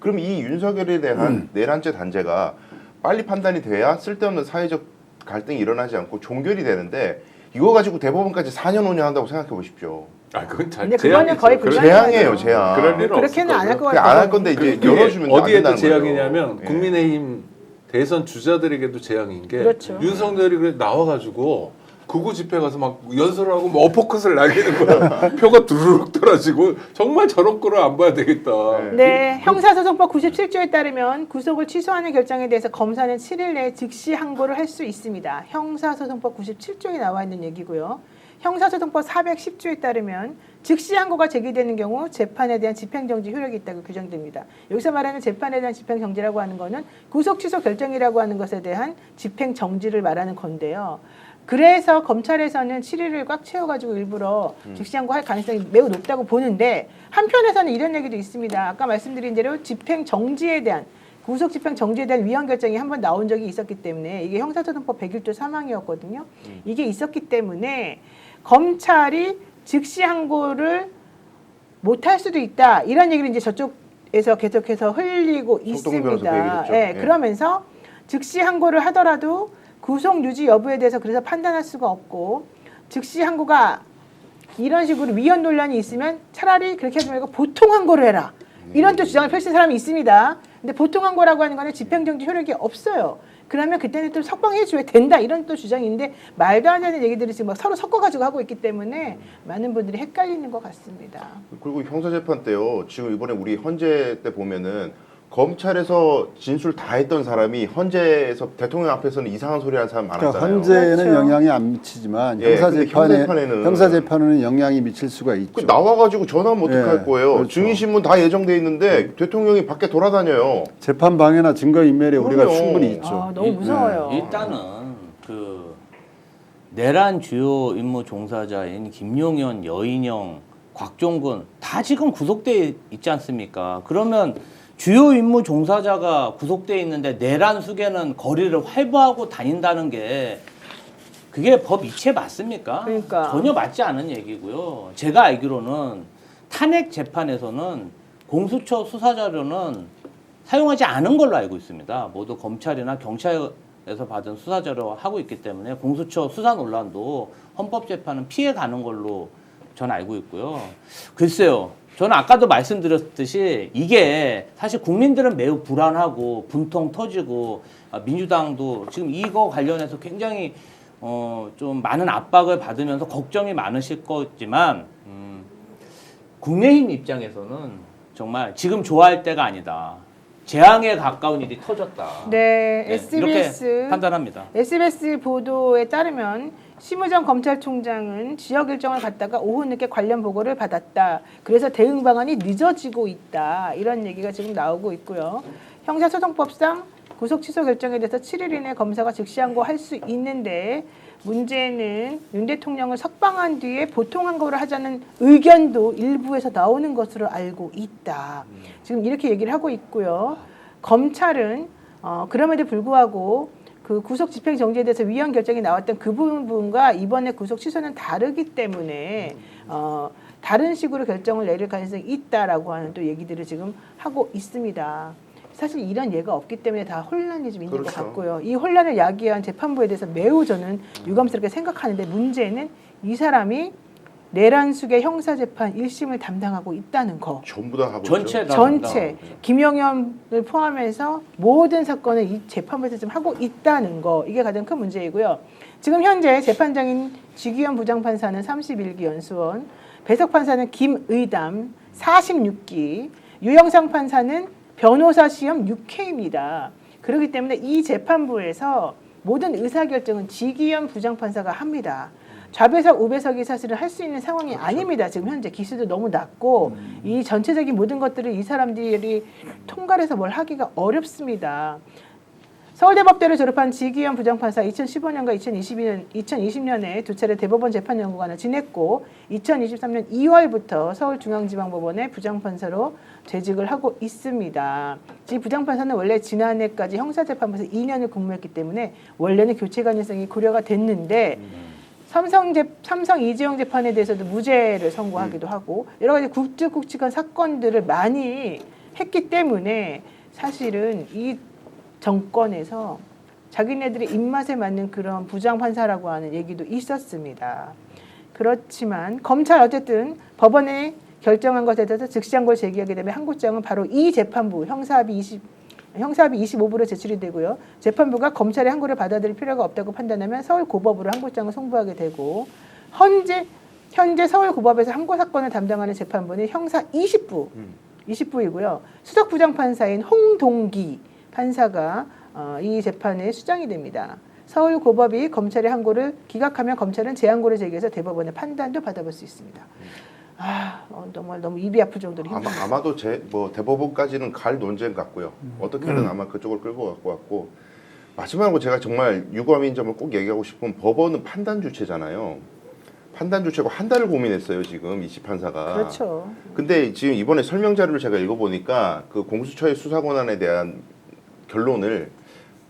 그럼 이 윤석열에 대한 내란죄 단죄가 빨리 판단이 돼야 쓸데없는 사회적 갈등이 일어나지 않고 종결이 되는데 이거 가지고 대법원까지 4년 5년 한다고 생각해 보십시오. 아 그건 근데 그거는 거의 불가능해요. 재앙이에요, 재앙. 그럴 일은 그렇게는 안 할 것 같아요. 안 할 건데 이제 그게 열어주면 안 어디에도 된다는 재앙이냐면 거예요. 예. 국민의힘 대선 주자들에게도 재앙인 게 그렇죠. 윤석열이 그래 나와가지고 구구 집회 가서 막 연설하고 뭐 어퍼컷을 날리는 거야. 표가 두루룩 떨어지고 정말 저런 거를 안 봐야 되겠다. 네, 형사소송법 97조에 따르면 구속을 취소하는 결정에 대해서 검사는 7일 내에 즉시 항고를 할 수 있습니다. 형사소송법 97조에 나와 있는 얘기고요. 형사소송법 410조에 따르면 즉시 항고가 제기되는 경우 재판에 대한 집행정지 효력이 있다고 규정됩니다. 여기서 말하는 재판에 대한 집행정지라고 하는 것은 구속 취소 결정이라고 하는 것에 대한 집행정지를 말하는 건데요. 그래서 검찰에서는 7일을 꽉 채워가지고 일부러 즉시항고할 가능성이 매우 높다고 보는데 한편에서는 이런 얘기도 있습니다. 아까 말씀드린 대로 집행 정지에 대한 구속 집행 정지에 대한 위헌 결정이 한번 나온 적이 있었기 때문에 이게 형사소송법 101조 3항이었거든요. 이게 있었기 때문에 검찰이 즉시 항고를 못할 수도 있다. 이런 얘기를 이제 저쪽에서 계속해서 흘리고 송동근 변호사 그 있습니다. 얘기했죠. 예, 예. 그러면서 즉시 항고를 하더라도 구속 유지 여부에 대해서 그래서 판단할 수가 없고 즉시 항고가 이런 식으로 위헌 논란이 있으면 차라리 그렇게 하지 말고 보통 항고를 해라. 이런 또 주장을 펼친 사람이 있습니다. 근데 보통 항고라고 하는 거는 집행정지 효력이 없어요. 그러면 그때는 또 석방해줘야 된다 이런 또 주장인데 말도 안 되는 얘기들이 지금 막 서로 섞어가지고 하고 있기 때문에 많은 분들이 헷갈리는 것 같습니다. 그리고 형사재판 때요. 지금 이번에 우리 헌재 때 보면은 검찰에서 진술 다 했던 사람이 헌재에서 대통령 앞에서는 이상한 소리 하는 사람 그러니까 많았잖아요. 헌재에는 그렇죠. 영향이 안 미치지만 예, 근데 형사재판에는 영향이 미칠 수가 그 있죠. 나와가지고 전화하면 어떡할 예, 거예요. 그렇죠. 증인신문 다 예정돼 있는데 대통령이 밖에 돌아다녀요. 재판 방해나 증거 인멸에 우리가 그럼요. 충분히 있죠. 아, 너무 무서워요. 일단은 그 내란 주요 임무 종사자인 김용현, 여인영, 곽종근 다 지금 구속돼 있지 않습니까? 그러면 주요 임무 종사자가 구속돼 있는데 내란 수계는 거리를 활보하고 다닌다는 게 그게 법 이치에 맞습니까? 그러니까. 전혀 맞지 않은 얘기고요. 제가 알기로는 탄핵 재판에서는 공수처 수사 자료는 사용하지 않은 걸로 알고 있습니다. 모두 검찰이나 경찰에서 받은 수사 자료 하고 있기 때문에 공수처 수사 논란도 헌법재판은 피해 가는 걸로 저는 알고 있고요. 글쎄요. 저는 아까도 말씀드렸듯이 이게 사실 국민들은 매우 불안하고 분통 터지고 민주당도 지금 이거 관련해서 굉장히 좀 많은 압박을 받으면서 걱정이 많으실 거지만 국민의힘 입장에서는 정말 지금 좋아할 때가 아니다. 재앙에 가까운 일이 터졌다. 네, 이렇게 SBS 판단합니다. SBS 보도에 따르면 심우정 검찰총장은 지역 일정을 갔다가 오후 늦게 관련 보고를 받았다. 그래서 대응 방안이 늦어지고 있다. 이런 얘기가 지금 나오고 있고요. 형사소송법상 구속 취소 결정에 대해서 7일 이내 검사가 즉시 항고할 수 있는데 문제는 윤 대통령을 석방한 뒤에 보통 항고를 하자는 의견도 일부에서 나오는 것으로 알고 있다. 지금 이렇게 얘기를 하고 있고요. 검찰은 그럼에도 불구하고 그 구속 집행 정지에 대해서 위헌 결정이 나왔던 그 부분과 이번에 구속 취소는 다르기 때문에 다른 식으로 결정을 내릴 가능성이 있다라고 하는 또 얘기들을 지금 하고 있습니다. 사실 이런 예가 없기 때문에 다 혼란이 좀 있는 것 그렇죠. 같고요. 이 혼란을 야기한 재판부에 대해서 매우 저는 유감스럽게 생각하는데 문제는 이 사람이 내란 수계 형사재판 1심을 담당하고 있다는 거. 전부 다 하고 전체 있죠. 다 전체 김영현을 포함해서 모든 사건을 이 재판부에서 지금 하고 있다는 거 이게 가장 큰 문제이고요. 지금 현재 재판장인 지규현 부장판사는 31기 연수원, 배석 판사는 김의담 46기, 유영상 판사는 변호사 시험 6회입니다. 그렇기 때문에 이 재판부에서 모든 의사결정은 지규현 부장판사가 합니다. 좌배석, 우배석이 사실은 할 수 있는 상황이 아닙니다. 지금 현재 기수도 너무 낮고 이 전체적인 모든 것들을 이 사람들이 통과를 해서 뭘 하기가 어렵습니다. 서울대법대를 졸업한 지기현 부장판사 2015년과 2020년에 두 차례 대법원 재판연구관을 지냈고 2023년 2월부터 서울중앙지방법원의 부장판사로 재직을 하고 있습니다. 이 부장판사는 원래 지난해까지 형사재판부에서 2년을 근무했기 때문에 원래는 교체 가능성이 고려가 됐는데 삼성 이재용 재판에 대해서도 무죄를 선고하기도 하고 여러 가지 굵직굵직한 사건들을 많이 했기 때문에 사실은 이 정권에서 자기네들의 입맛에 맞는 그런 부장판사라고 하는 얘기도 있었습니다. 그렇지만 검찰 어쨌든 법원에 결정한 것에 대해서 즉시항고를 제기하게 되면 항고장은 바로 이 재판부 형사합의 25부로 제출이 되고요. 재판부가 검찰의 항고를 받아들일 필요가 없다고 판단하면 서울고법으로 항고장을 송부하게 되고 현재 서울고법에서 항고 사건을 담당하는 재판부는 형사 20부이고요. 수석부장판사인 홍동기 판사가 이 재판에 수장이 됩니다. 서울고법이 검찰의 항고를 기각하면 검찰은 재항고를 제기해서 대법원의 판단도 받아볼 수 있습니다. 정말 너무 입이 아플 정도로 힘듭니다. 아마도 대법원까지는 갈 논쟁 같고요. 어떻게든 아마 그쪽을 끌고 갈 것 같고 마지막으로 제가 정말 유감인 점을 꼭 얘기하고 싶은 법원은 판단 주체잖아요. 판단 주체고 한 달을 고민했어요 지금 이심 판사가. 그렇죠. 근데 지금 이번에 설명 자료를 제가 읽어보니까 그 공수처의 수사 권한에 대한 결론을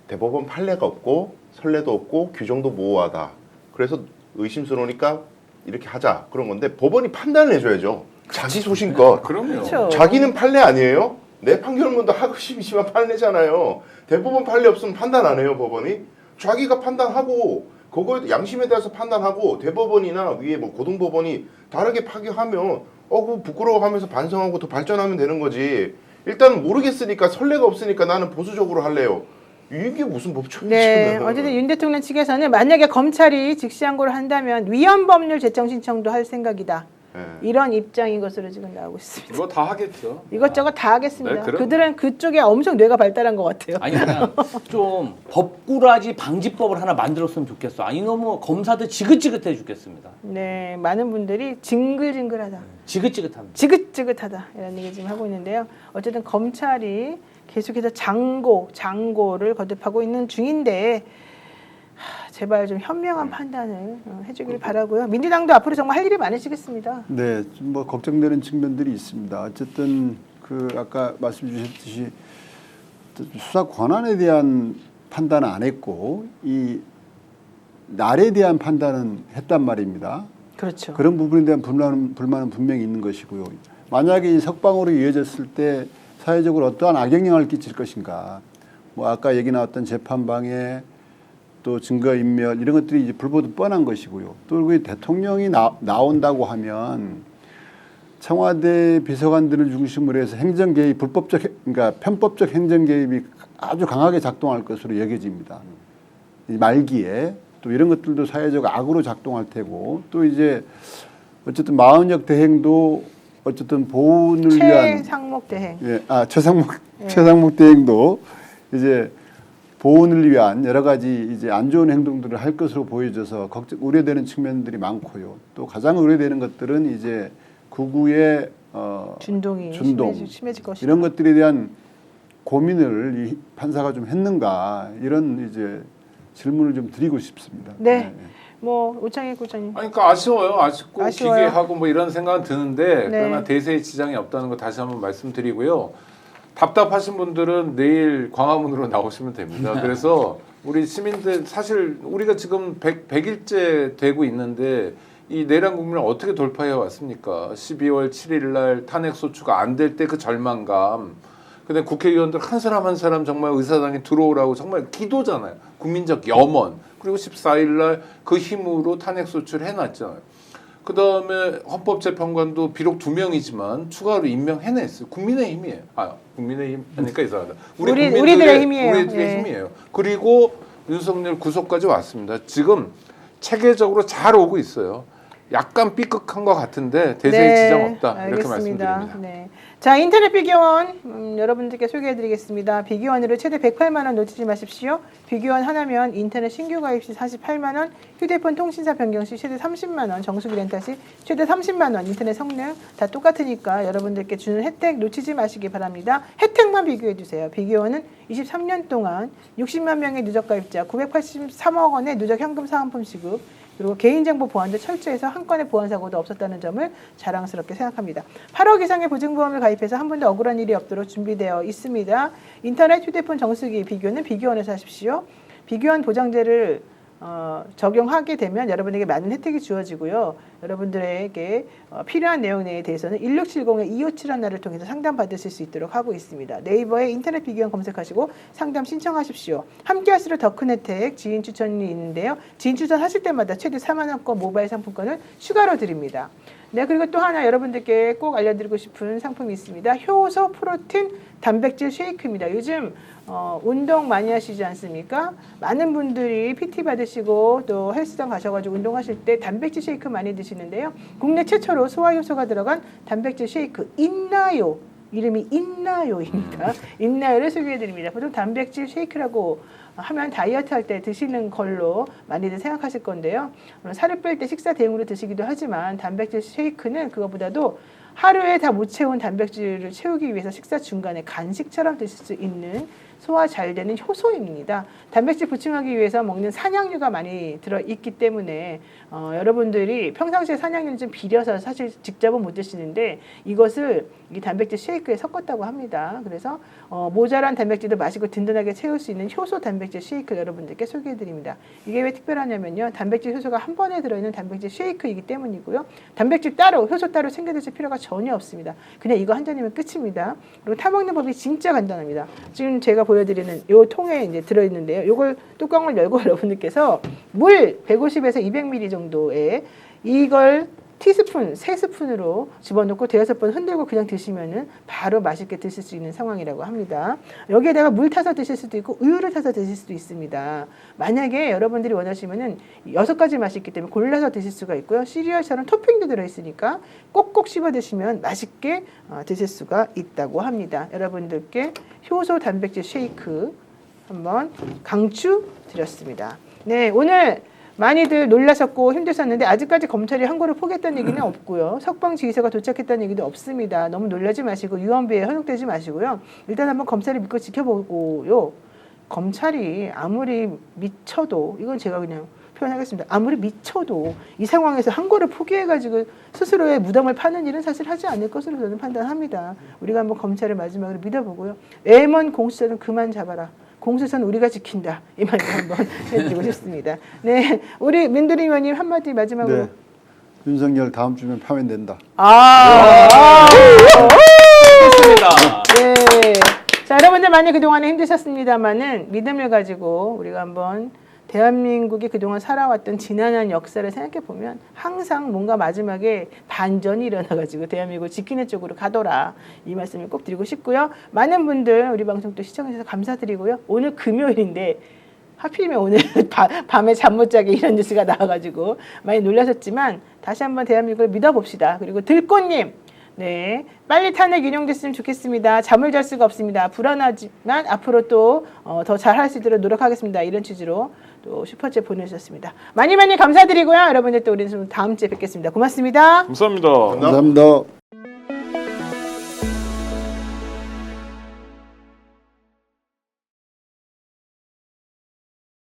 대법원 판례가 없고 선례도 없고 규정도 모호하다. 그래서 의심스러우니까 이렇게 하자 그런 건데 법원이 판단을 해줘야죠. 자기 소신껏. 그럼요. 그렇죠. 자기는 판례 아니에요? 내 판결문도 하급심이지만 판례잖아요. 대법원 판례 없으면 판단 안 해요 법원이? 자기가 판단하고 그거에 양심에 대해서 판단하고 대법원이나 위에 뭐 고등법원이 다르게 파기하면 그 부끄러워하면서 반성하고 더 발전하면 되는 거지. 일단 모르겠으니까 선례가 없으니까 나는 보수적으로 할래요. 이게 무슨 법조인지. 네, 어쨌든 윤 대통령 측에서는 만약에 검찰이 즉시항고를 한다면 위헌법률 제청 신청도 할 생각이다. 네. 이런 입장인 것으로 지금 나오고 있습니다. 이거 다 하겠죠. 이것저것 다 하겠습니다. 네, 그럼. 그들은 그쪽에 엄청 뇌가 발달한 것 같아요. 아니 그냥 좀 법꾸라지 방지법을 하나 만들었으면 좋겠어. 아니 너무 검사들 지긋지긋해 죽겠습니다. 네, 많은 분들이 징글징글하다. 지긋지긋합니다. 지긋지긋하다 이런 얘기 지금 하고 있는데요. 어쨌든 검찰이 계속해서 장고를 거듭하고 있는 중인데 제발 좀 현명한 판단을 해주길 바라고요. 민주당도 앞으로 정말 할 일이 많으시겠습니다. 네, 좀 뭐 걱정되는 측면들이 있습니다. 어쨌든 그 아까 말씀 주셨듯이 수사 권한에 대한 판단은 안 했고 이 날에 대한 판단은 했단 말입니다. 그렇죠. 그런 부분에 대한 불만은 분명히 있는 것이고요. 만약에 이 석방으로 이어졌을 때 사회적으로 어떠한 악영향을 끼칠 것인가. 뭐 아까 얘기 나왔던 재판방해 또 증거인멸 이런 것들이 이제 불보듯 뻔한 것이고요. 또 그 대통령이 나온다고 하면 청와대 비서관들을 중심으로 해서 행정 개입, 그러니까 편법적 행정 개입이 아주 강하게 작동할 것으로 여겨집니다. 이 말기에 또 이런 것들도 사회적 악으로 작동할 테고 또 이제 어쨌든 마흔역 대행도 어쨌든 보훈을 위한 최상목 대행. 최상목 대행도 이제 보훈을 위한 여러 가지 이제 안 좋은 행동들을 할 것으로 보여져서 우려되는 측면들이 많고요. 또 가장 우려되는 것들은 이제 구구의 준동 심해질 것이다. 이런 것들에 대한 고민을 이 판사가 좀 했는가 이런 이제 질문을 좀 드리고 싶습니다. 네. 뭐 오창익 국장님. 아니, 그러니까 아쉬워요. 아쉽고 아쉬워요. 기괴하고 뭐 이런 생각은 드는데 네. 그러나 대세에 지장이 없다는 거 다시 한번 말씀드리고요. 답답하신 분들은 내일 광화문으로 나오시면 됩니다. 그래서 우리 시민들 사실 우리가 지금 100일째 되고 있는데 이 내란 국면을 어떻게 돌파해 왔습니까? 12월 7일 날 탄핵 소추가 안 될 때 그 절망감. 근데 국회의원들 한 사람 한 사람 정말 의사당에 들어오라고 정말 기도잖아요. 국민적 염원. 그리고 14일 날 그 힘으로 탄핵 소추를 해놨잖아요. 그 다음에 헌법재판관도 비록 2명이지만 추가로 임명해냈어요. 국민의힘이에요. 국민의힘 하니까 이상하다. 우리들의 힘이에요. 우리들의 네. 힘이에요. 그리고 윤석열 구속까지 왔습니다. 지금 체계적으로 잘 오고 있어요. 약간 삐끗한 것 같은데 대세에 지장 없다. 이렇게 말씀드립니다. 네. 자, 인터넷 비교원 여러분들께 소개해드리겠습니다. 비교원으로 최대 108만 원 놓치지 마십시오. 비교원 하나면 인터넷 신규 가입 시 48만 원, 휴대폰 통신사 변경 시 최대 30만 원, 정수기 렌탈 시 최대 30만 원, 인터넷 성능 다 똑같으니까 여러분들께 주는 혜택 놓치지 마시기 바랍니다. 혜택만 비교해 주세요. 비교원은 23년 동안 60만 명의 누적 가입자, 983억 원의 누적 현금 사은품 지급, 그리고 개인정보 보안도 철저해서 한 건의 보안 사고도 없었다는 점을 자랑스럽게 생각합니다. 8억 이상의 보증보험을 가입해서 한 번도 억울한 일이 없도록 준비되어 있습니다. 인터넷, 휴대폰 정수기 비교는 비교원에서 하십시오. 비교원 보장제를 적용하게 되면 여러분에게 많은 혜택이 주어지고요. 여러분들에게 필요한 내용에 대해서는 1670-2571을 통해서 상담 받으실 수 있도록 하고 있습니다. 네이버에 인터넷 비교원 검색하시고 상담 신청하십시오. 함께 할수록 더 큰 혜택, 지인 추천이 있는데요. 지인 추천하실 때마다 최대 4만 원권 모바일 상품권을 추가로 드립니다. 네, 그리고 또 하나 여러분들께 꼭 알려드리고 싶은 상품이 있습니다. 효소 프로틴 단백질 쉐이크입니다. 요즘 운동 많이 하시지 않습니까? 많은 분들이 PT 받으시고 또 헬스장 가셔가지고 운동하실 때 단백질 쉐이크 많이 드시는데요. 국내 최초로 소화효소가 들어간 단백질 쉐이크 인나요. 이름이 인나요입니다. 인나요를 소개해드립니다. 보통 단백질 쉐이크라고 하면 다이어트 할 때 드시는 걸로 많이들 생각하실 건데요. 살을 뺄 때 식사 대용으로 드시기도 하지만 단백질 쉐이크는 그것보다도 하루에 다 못 채운 단백질을 채우기 위해서 식사 중간에 간식처럼 드실 수 있는 소화 잘 되는 효소입니다. 단백질 보충하기 위해서 먹는 산양류가 많이 들어있기 때문에 여러분들이 평상시에 산양류를 좀 비려서 사실 직접은 못 드시는데 이것을 이 단백질 쉐이크에 섞었다고 합니다. 그래서 모자란 단백질도 마시고 든든하게 채울 수 있는 효소 단백질 쉐이크 여러분들께 소개해드립니다. 이게 왜 특별하냐면요. 단백질 효소가 한 번에 들어있는 단백질 쉐이크이기 때문이고요. 단백질 따로 효소 따로 챙겨 드실 필요가 전혀 없습니다. 그냥 이거 한 잔이면 끝입니다. 그리고 타먹는 법이 진짜 간단합니다. 지금 제가 보여드리는 이 통에 이제 들어있는데요. 이걸 뚜껑을 열고 여러분들께서 물 150에서 200ml 정도에 이걸 티스푼 3스푼으로 집어넣고 5번 흔들고 그냥 드시면은 바로 맛있게 드실 수 있는 상황이라고 합니다. 여기에다가 물 타서 드실 수도 있고 우유를 타서 드실 수도 있습니다. 만약에 여러분들이 원하시면은 6가지 맛이 있기 때문에 골라서 드실 수가 있고요. 시리얼처럼 토핑도 들어있으니까 꼭꼭 씹어 드시면 맛있게 드실 수가 있다고 합니다. 여러분들께 효소 단백질 쉐이크 한번 강추 드렸습니다. 네, 오늘 많이들 놀라셨고 힘드셨는데 아직까지 검찰이 항고를 포기했다는 얘기는 없고요. 석방지휘서가 도착했다는 얘기도 없습니다. 너무 놀라지 마시고 유언비에 현혹되지 마시고요. 일단 한번 검찰을 믿고 지켜보고요. 검찰이 아무리 미쳐도 이건 제가 그냥 표현하겠습니다. 아무리 미쳐도 이 상황에서 항고를 포기해가지고 스스로의 무덤을 파는 일은 사실 하지 않을 것으로 저는 판단합니다. 우리가 한번 검찰을 마지막으로 믿어보고요. 애먼 공수처는 그만 잡아라. 공수처는 우리가 지킨다. 이 말씀 한번 해드리고 싶습니다. 네, 우리 민두리 의원님 한마디 마지막으로. 네. 윤석열 다음 주면 파면된다. 좋습니다. 네. 자, 여러분들 많이 그동안에 힘드셨습니다만은 믿음을 가지고 우리가 한번 대한민국이 그동안 살아왔던 지난한 역사를 생각해 보면 항상 뭔가 마지막에 반전이 일어나가지고 대한민국을 지키는 쪽으로 가더라. 이 말씀을 꼭 드리고 싶고요. 많은 분들 우리 방송 또 시청해주셔서 감사드리고요. 오늘 금요일인데 하필이면 오늘 밤에 잠 못 자게 이런 뉴스가 나와가지고 많이 놀라셨지만 다시 한번 대한민국을 믿어봅시다. 그리고 들꽃님. 네, 빨리 탄핵 인용됐으면 좋겠습니다. 잠을 잘 수가 없습니다. 불안하지만 앞으로 또 더 잘할 수 있도록 노력하겠습니다. 이런 취지로 또 슈퍼챗 보내주셨습니다. 많이 감사드리고요. 여러분들 또 우리는 다음 주에 뵙겠습니다. 고맙습니다. 감사합니다. 감사합니다.